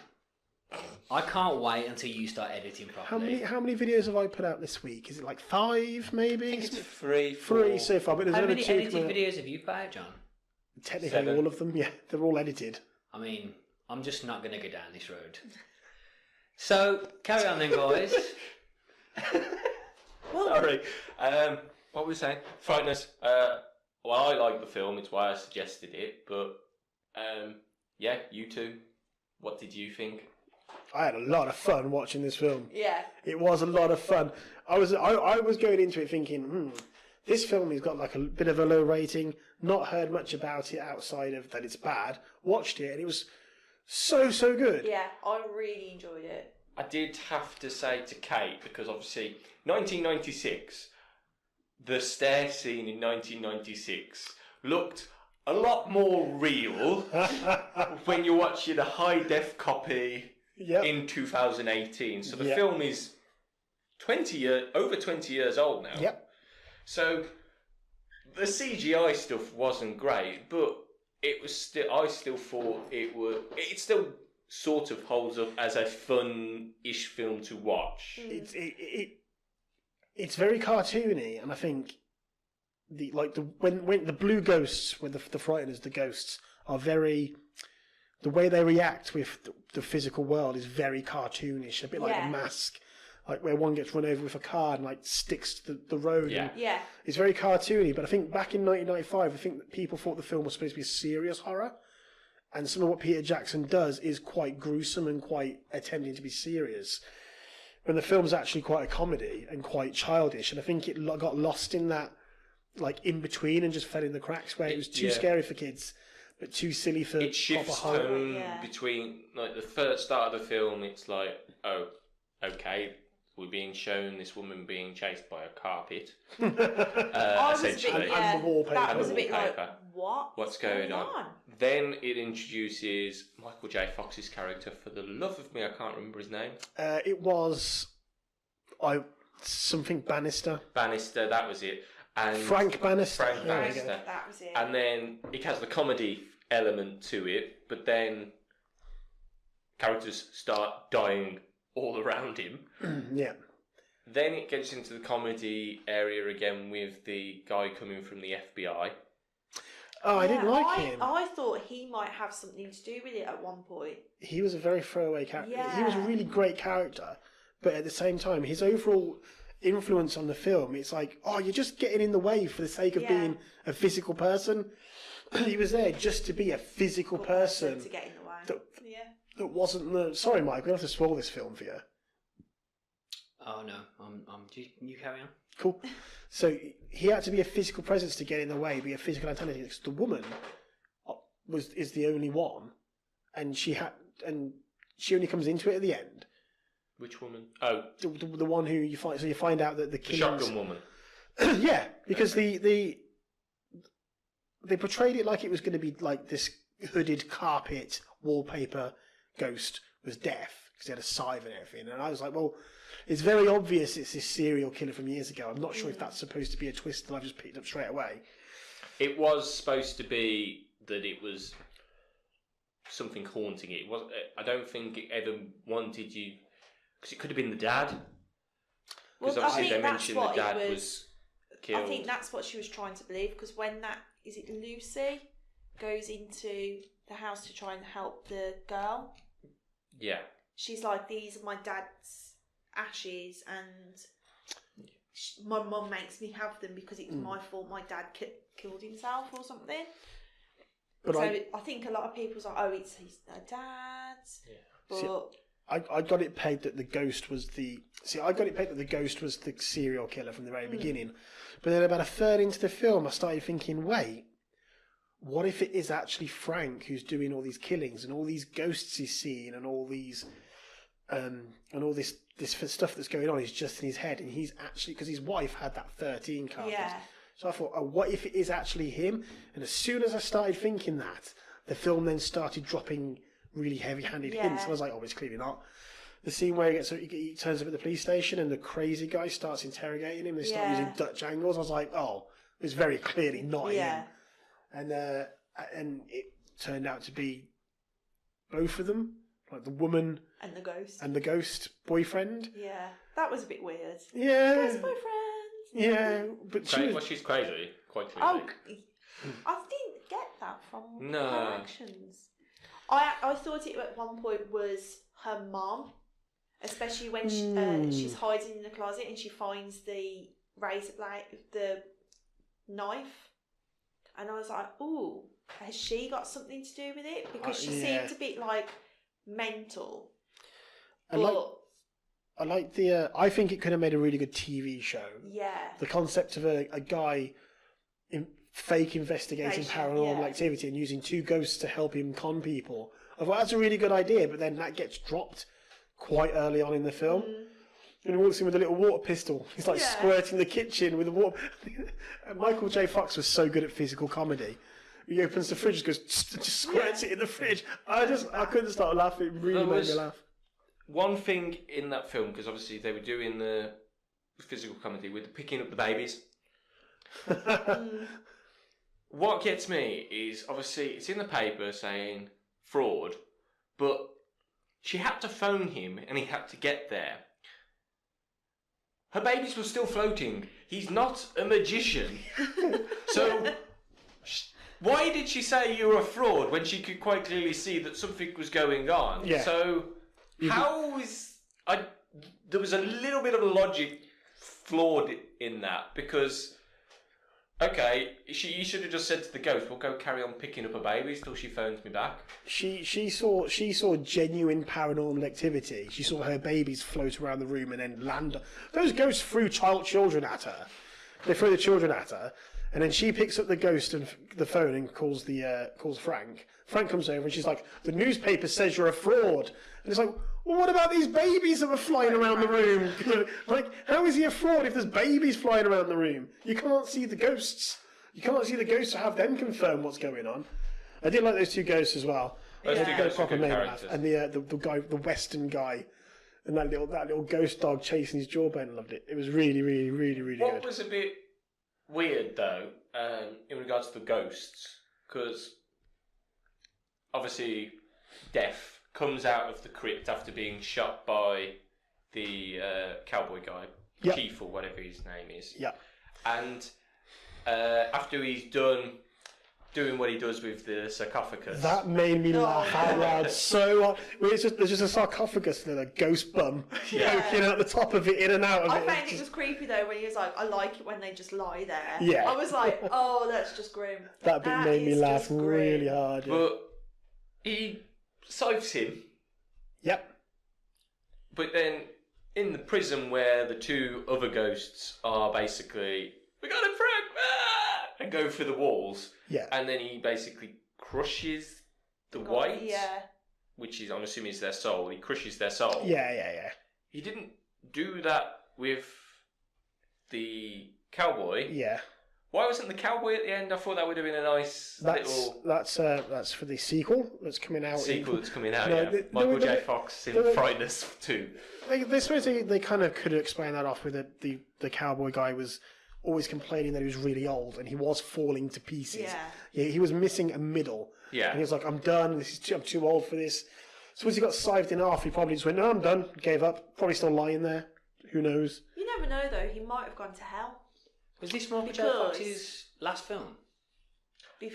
I can't wait until you start editing properly. How many videos have I put out this week? Is it like 5, maybe? I think it's 3, 3 so far, but there's How another many 2 edited coming out. videos have you put out, John? Technically 7. all of them, yeah. They're all edited. I mean, I'm just not going to go down this road. So, carry on then, guys. Sorry. What were we saying? Frighteners. Well, I like the film. It's why I suggested it. But, yeah, you two. What did you think? I had a lot of fun watching this film. Yeah. It was a lot of fun. I was going into it thinking, this film has got like a bit of a low rating, not heard much about it outside of that it's bad. Watched it and it was so good. Yeah, I really enjoyed it. I did have to say to Kate, because obviously 1996, the stair scene in 1996 looked a lot more real when you're watching a high-def copy Yep. in 2018. So the Yep. film is over 20 years old now. Yep. So the CGI stuff wasn't great, but it was still. I still thought it still sort of holds up as a fun-ish film to watch. It's very cartoony, and I think when the blue ghosts, when the frighteners, the ghosts are very. The way they react with the physical world is very cartoonish, a bit like The Mask, like where one gets run over with a car and like sticks to the road. Yeah. And Yeah. it's very cartoony, but I think back in 1995, I think that people thought the film was supposed to be a serious horror, and some of what Peter Jackson does is quite gruesome and quite attempting to be serious, when the film's actually quite a comedy and quite childish, and I think it got lost in that, like in between, and just fell in the cracks where it was too scary for kids. But too silly for It shifts proper horror. tone between like the first start of the film. It's like, oh, okay, we're being shown this woman being chased by a carpet. I was a bit, essentially, And the wallpaper. that And was the a bit like, wallpaper. what's going on? Then it introduces Michael J. Fox's character. For the love of me, I can't remember his name. It was something Bannister. Bannister, that was it. And Frank Bannister. Frank There we Bannister. go. That was it. And then it has the comedy element to it, but then characters start dying all around him. Yeah. Then it gets into the comedy area again with the guy coming from the FBI. Oh, I didn't like him. I thought he might have something to do with it at one point. He was a very throwaway character. Yeah. He was a really great character, but at the same time, his overall influence on the film, it's like, oh, you're just getting in the way for the sake of being a physical person. He was there just to be a physical person to get in the way. that wasn't the... Sorry, Mike, we're going to have to spoil this film for you. Oh no, you carry on. Cool. So he had to be a physical presence to get in the way, be a physical antagonist. Because the woman is the only one, and she only comes into it at the end. Which woman? Oh, the one who you find. So you find out that the the killings. shotgun woman. Yeah, because they portrayed it like it was going to be like this hooded carpet wallpaper ghost was deaf because he had a scythe and everything. And I was like, well, it's very obvious it's this serial killer from years ago. I'm not sure if that's supposed to be a twist that I've just picked up straight away. It was supposed to be that it was something haunting it. It was. I don't think it ever wanted you, because it could have been the dad. Because Well, I obviously think they that's mentioned the what dad it was killed. I think that's what she was trying to believe, because when is it Lucy goes into the house to try and help the girl, Yeah. she's like, these are my dad's ashes and my mum makes me have them because it's my fault my dad killed himself or something. But So I think a lot of people's like, oh, it's his dad's. Yeah. But I got it pegged that the ghost was the... See, I got it pegged that the ghost was the serial killer from the very beginning. But then about a third into the film, I started thinking, wait, what if it is actually Frank who's doing all these killings and all these ghosts he's seeing and all these... and all this stuff that's going on is just in his head, and he's actually... Because his wife had that 13 card. yeah. So I thought, oh, what if it is actually him? And as soon as I started thinking that, the film then started dropping really heavy-handed hints. I was like, oh, it's clearly not. The scene where he turns up at the police station and the crazy guy starts interrogating him. They start using Dutch angles. I was like, oh, it's very clearly not him. And it turned out to be both of them, like the woman And the ghost. and the ghost boyfriend. Yeah. That was a bit weird. Yeah. Ghost boyfriend. Yeah, but She's crazy, quite clearly. Oh, I didn't get that from No. her actions. I thought it at one point was her mum, especially when she's hiding in the closet and she finds the razor blade, the knife, and I was like, "Ooh, has she got something to do with it?" Because she seemed a bit like mental. I like the. I think it could have made a really good TV show. Yeah. The concept of a guy fake investigating paranormal activity and using two ghosts to help him con people. I thought that's a really good idea, but then that gets dropped quite early on in the film. And he walks in with a little water pistol. He's like squirting the kitchen with the water. Michael J. Fox was so good at physical comedy. He opens the fridge, goes just squirts it in the fridge. I couldn't stop laughing. It really made me laugh. One thing in that film, because obviously they were doing the physical comedy with picking up the babies. What gets me is, obviously, it's in the paper saying fraud, but she had to phone him and he had to get there. Her babies were still floating. He's not a magician. So, why did she say you were a fraud when she could quite clearly see that something was going on? Yeah. So, how is... there was a little bit of logic flawed in that, because... Okay, you should have just said to the ghost, "We'll go carry on picking up her babies till she phones me back." She saw genuine paranormal activity. She saw her babies float around the room and then land. Those ghosts threw children at her. They threw the children at her, and then she picks up the ghost and the phone and calls Frank. Frank comes over and she's like, "The newspaper says you're a fraud." And it's like, well, what about these babies that were flying around the room? Like, how is he a fraud if there's babies flying around the room? You can't see the ghosts. You can't see the ghosts to have them confirm what's going on. I did like those two ghosts as well. Those two ghosts are good name characters. and the guy, the Western guy, and that little ghost dog chasing his jawbone. I loved it. It was really, really, really, really good. What was a bit weird though, in regards to the ghosts, because obviously Death comes out of the crypt after being shot by the cowboy guy, Chief or whatever his name is. Yeah. And after he's done doing what he does with the sarcophagus. That made me laugh out loud so hard. There's just a sarcophagus and a ghost bum poking out the top of it, in and out of it. I found it was creepy though when he was like, "I like it when they just lie there." Yeah. I was like, "Oh, that's just grim." That bit made me laugh really hard. Yeah. But he scythes him. Yep. But then in the prison where the two other ghosts are basically, "We got him, Frank!" and go through the walls. Yeah. And then he basically crushes the white. Yeah. Which is, I'm assuming, is their soul. He crushes their soul. Yeah. he didn't do that with the cowboy. Yeah. Why wasn't the cowboy at the end? I thought that would have been a nice little That's for the sequel that's coming out. that's coming out. No, Yeah, Michael J. Fox in Frighteners 2. They suppose they kind of could have explained that off with the cowboy guy was always complaining that he was really old and he was falling to pieces. Yeah, he was missing a middle. Yeah, and he was like, I'm done. I'm too old for this. So once he got sived in half, he probably just went, no, I'm done. Gave up. Probably still lying there. Who knows? You never know, though. He might have gone to hell. Was this Michael J. Fox's last film?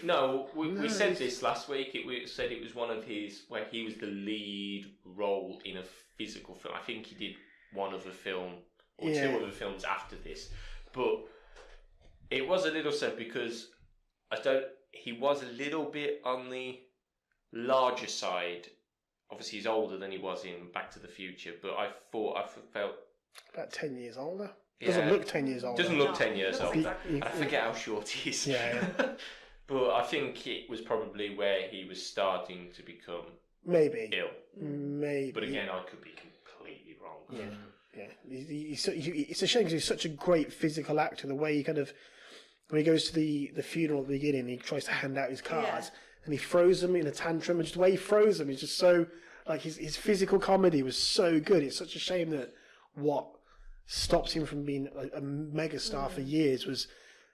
No, we said this last week. We said it was one of his where he was the lead role in a physical film. I think he did one other film or two other films after this, but it was a little sad because he was a little bit on the larger side. Obviously, he's older than he was in Back to the Future, but I felt about 10 years older. Doesn't look 10 years older. Doesn't look 10 years old. Exactly. I forget how short he is. Yeah. But I think it was probably where he was starting to become ill. Maybe. But again, I could be completely wrong. Yeah. It's a shame because he's such a great physical actor. The way he kind of, when he goes to the funeral at the beginning, he tries to hand out his cards and he throws them in a tantrum. And just the way he throws them is just so, like his physical comedy was so good. It's such a shame that what stops him from being a megastar for years was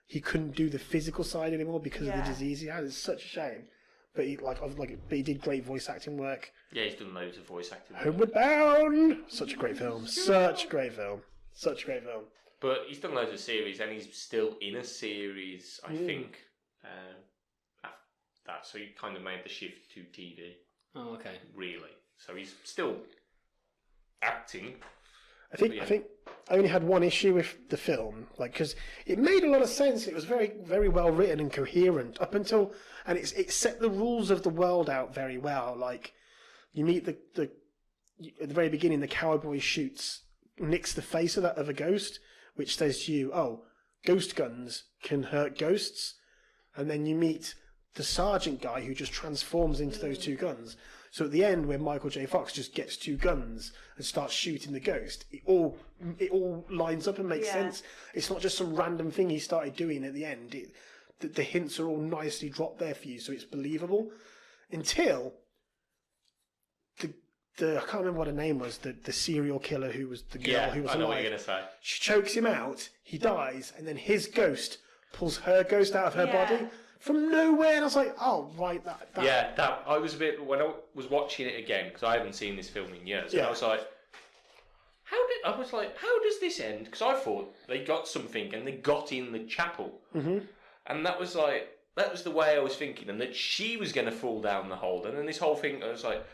he couldn't do the physical side anymore because of the disease he had. It's such a shame. But he did great voice acting work. Yeah, he's done loads of voice acting work. Homeward Bound! Such a great film. Such a great film. But he's done loads of series and he's still in a series, I think, after that. So he kind of made the shift to TV. Oh, okay. Really. So he's still acting. I think I only had one issue with the film, because it made a lot of sense. It was very, very well written and coherent up until, and it set the rules of the world out very well. Like, you meet at the very beginning, the cowboy nicks the face of a ghost, which says to you, "Oh, ghost guns can hurt ghosts," and then you meet the sergeant guy who just transforms into those two guns. So at the end, when Michael J. Fox just gets two guns and starts shooting the ghost, it all lines up and makes sense. It's not just some random thing he started doing at the end. The hints are all nicely dropped there for you, so it's believable. Until the I can't remember what her name was, the serial killer who was the girl who was alive. I know what you're going to say. She chokes him out, he dies, and then his ghost pulls her ghost out of her body. From nowhere, and I was like, "Oh, right, that." Yeah, I was a bit when I was watching it again because I haven't seen this film in years. And I was like, how does this end? Because I thought they got something and they got in the chapel, and that was the way I was thinking, and that she was going to fall down the hole, and then this whole thing, I was like,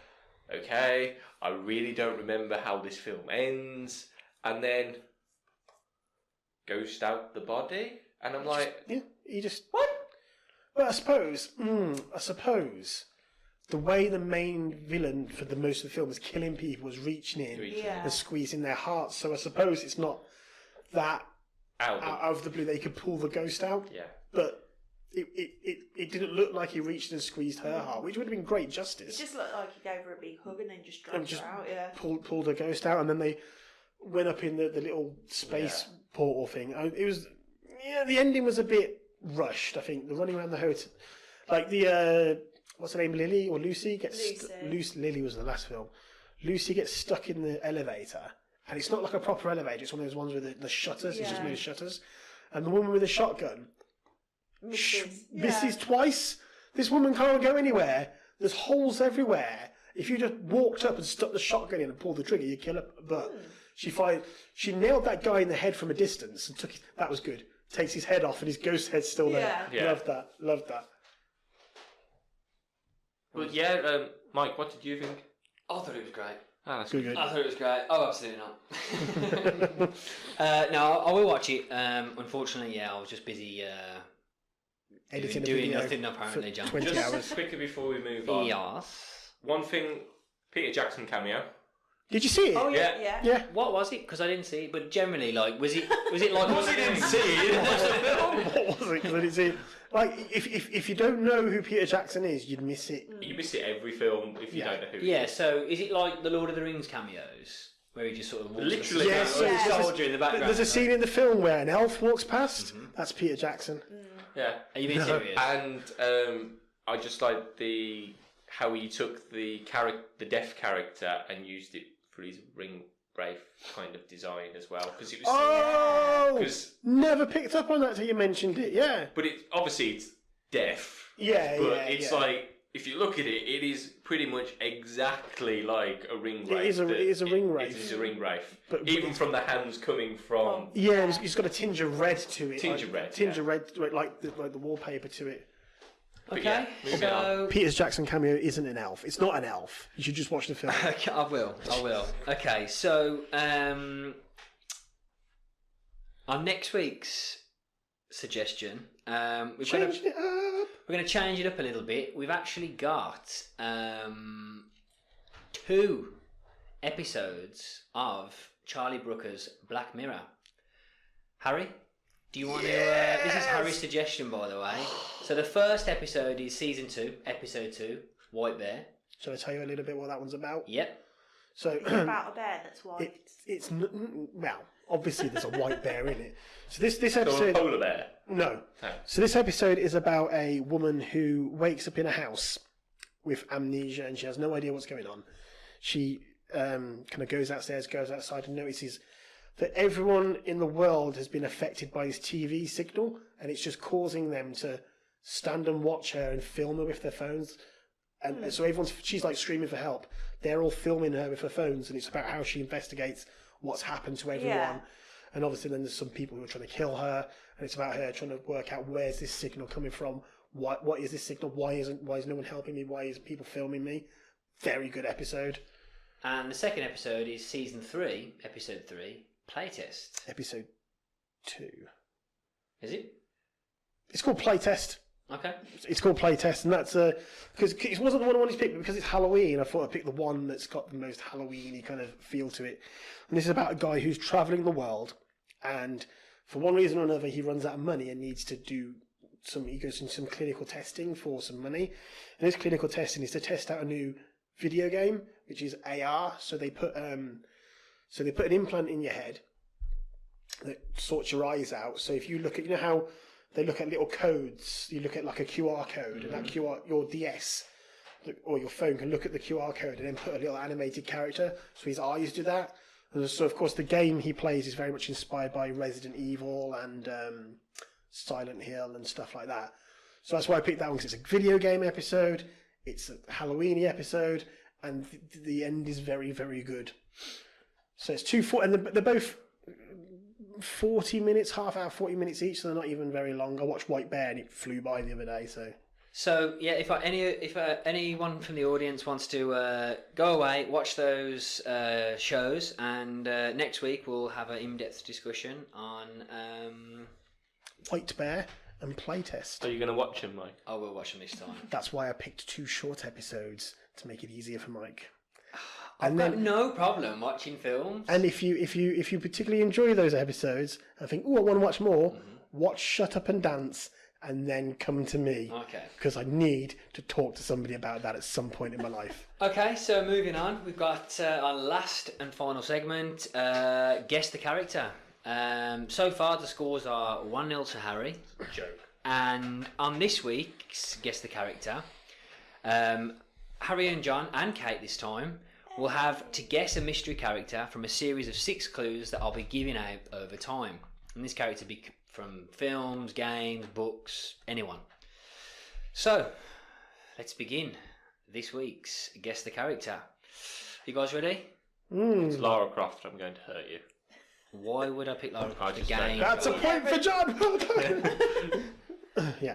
okay, I really don't remember how this film ends, and then ghost out the body, and I'm like, what? But I suppose the way the main villain for the most of the film was killing people was reaching in and squeezing their hearts. So I suppose it's not that out of the blue that he could pull the ghost out. Yeah. But it didn't look like he reached and squeezed her heart, which would have been great justice. It just looked like he gave her a big hug and then just dragged her out. Yeah. Pulled the ghost out, and then they went up in the little space portal thing. It was the ending was a bit rushed. I think the running around the hotel, like the what's her name, Lily or Lucy Lily was the last film. Lucy gets stuck in the elevator, and it's not like a proper elevator. It's one of those ones with the shutters. It's just made of shutters, and the woman with the shotgun misses twice. This woman can't go anywhere. There's holes everywhere. If you just walked up and stuck the shotgun in and pulled the trigger, you'd kill her. But she nailed that guy in the head from a distance and took it. That was good. Takes his head off and his ghost head's still there. Yeah. Loved that. But Mike, what did you think? I thought it was great. Oh, that's good. I thought it was great. Oh, absolutely not. No, I will watch it. Unfortunately, I was just busy editing doing nothing apparently, John. 20 Just hours. quickly before we move on. Yes. One thing, Peter Jackson cameo. Did you see it? Oh yeah. Yeah. What was it? Because I didn't see it. But generally, was it like? Because he didn't see it. What was it? Because I didn't see it. Like, if you don't know who Peter Jackson is, you'd miss it. You miss it every film if you don't know who. Yeah. So is it like the Lord of the Rings cameos? where he just sort of walks Literally. Yeah, so the there's soldier in the background. There's a scene in the film where an elf walks past. That's Peter Jackson. Yeah. Are you being serious? And I just like how he took the deaf character and used it for his ring wraith kind of design as well, because it was. Oh, 'cause- never picked up on that till you mentioned it. Yeah. But obviously it's deaf. Yeah, But yeah, it's yeah. like, if you look at it, it is pretty much exactly like a ring wraith. It is a ring wraith. It is a ring wraith. But even from the hands coming from. Yeah, it's got a tinge of red to it. Tinge of red, Tinge yeah. of red, like the wallpaper to it. Okay, yeah, moving so Peter Jackson cameo isn't an elf. It's not an elf. You should just watch the film. okay, I will. Okay, so on next week's suggestion, we're going Changed it up. to change it up a little bit. We've actually got 2 episodes of Charlie Brooker's Black Mirror. Harry, do you want to? This is Harry's suggestion, by the way. So the first episode is season 2, episode 2, White Bear. Shall I tell you a little bit what that one's about? Yep. So It's about a bear that's white. well, obviously there's a white bear in it. So this Or a episode, polar bear. no. No. So this episode is about a woman who wakes up in a house with amnesia and she has no idea what's going on. She kind of goes outside and notices that everyone in the world has been affected by this TV signal, and it's just causing them to stand and watch her and film her with their phones. And so she's like screaming for help. They're all filming her with her phones, and it's about how she investigates what's happened to everyone. Yeah. And obviously then there's some people who are trying to kill her, and it's about her trying to work out where's this signal coming from, what is this signal, why is no one helping me, why is people filming me. Very good episode. And the second episode is season 3, episode 3, Playtest. Episode 2. Is it? It's called Playtest. Okay. It's called Playtest, and that's because it wasn't the one I wanted to pick, but because it's Halloween, I thought I'd pick the one that's got the most Halloween-y kind of feel to it. And this is about a guy who's travelling the world, and for one reason or another, he runs out of money and needs to do he goes into some clinical testing for some money. And this clinical testing is to test out a new video game, which is AR. So they put an implant in your head that sorts your eyes out. So if you look at, how they look at little codes, you look at like a QR code, and that QR, your DS or your phone can look at the QR code and then put a little animated character, so his eyes do that. And so of course the game he plays is very much inspired by Resident Evil and Silent Hill and stuff like that. So that's why I picked that one, because it's a video game episode, it's a Halloween-y episode, and the end is very, very good. So it's and they're both 40 minutes, half hour, 40 minutes each, so they're not even very long. I watched White Bear and it flew by the other day, So yeah, if anyone from the audience wants to go away, watch those shows, and next week we'll have an in-depth discussion on. White Bear and Playtest. Are you going to watch him, Mike? I will watch them this time. That's why I picked 2 short episodes to make it easier for Mike. I've got no problem watching films. And if you particularly enjoy those episodes and think, oh, I want to watch more, watch Shut Up and Dance and then come to me. Okay. Because I need to talk to somebody about that at some point in my life. Okay, so moving on, we've got our last and final segment, Guess the Character. So far the scores are 1-0 to Harry. Joke. And on this week's Guess the Character, Harry and John, and Kate this time, will have to guess a mystery character from a series of 6 clues that I'll be giving out over time. And this character be from films, games, books, anyone. So, let's begin this week's Guess the Character. You guys ready? It's Lara Croft. I'm going to hurt you. Why would I pick Lara Croft just again? That's a point for John. Well done. Yeah.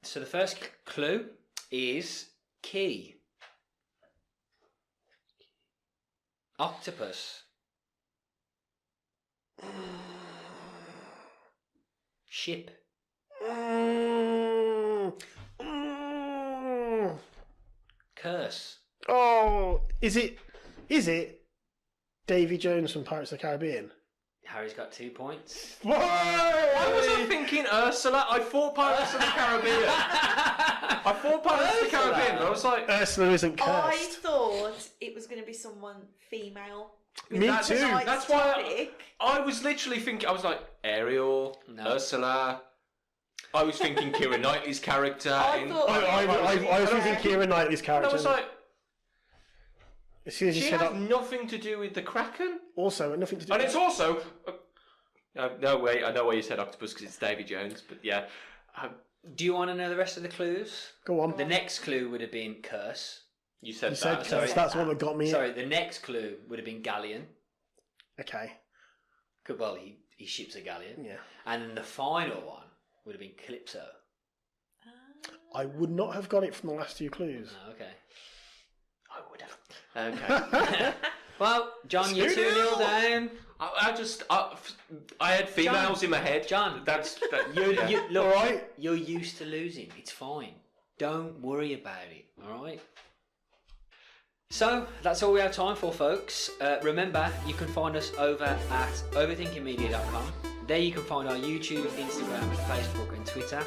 So the first clue is key. Octopus. Ship. Curse. Oh, is it Davy Jones from Pirates of the Caribbean? Harry's got 2 points. Whoa! Why was I thinking Ursula? I thought Pirates of the Caribbean. I thought thought Pirates of the Caribbean. I was like, Ursula isn't I cursed. thought it was going to be someone female. Me With too. tonight's That's why topic. I was literally thinking. I was like, Ariel, No. Ursula. I was thinking Keira Knightley's character. I thought- I was thinking Keira Knightley's And character. I was like, as soon as you she said has that, nothing to do with the Kraken. also nothing to do. And with it's also no way. I know why you said octopus because it's Davy Jones, but yeah. Do you want to know the rest of the clues? Go on. The next clue would have been curse. You said You said that. sorry. curse. That's the one that got me. Sorry, the next clue would have been galleon. Okay. Well, he ships a galleon. Yeah. And then the final one would have been Calypso. I would not have got it from the last two clues. Oh, okay. I would have. Okay. Well, John, you're 2-0 down. I had females in my head. John, That's Look, All right. you're used to losing. It's fine. Don't worry about it. All right. So that's all we have time for, folks. Remember, you can find us over at overthinkingmedia.com. There you can find our YouTube, Instagram, Facebook, and Twitter.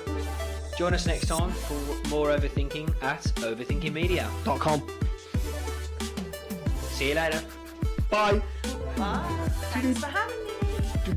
Join us next time for more overthinking at overthinkingmedia.com. See you later. Bye. Bye. Thanks for having me.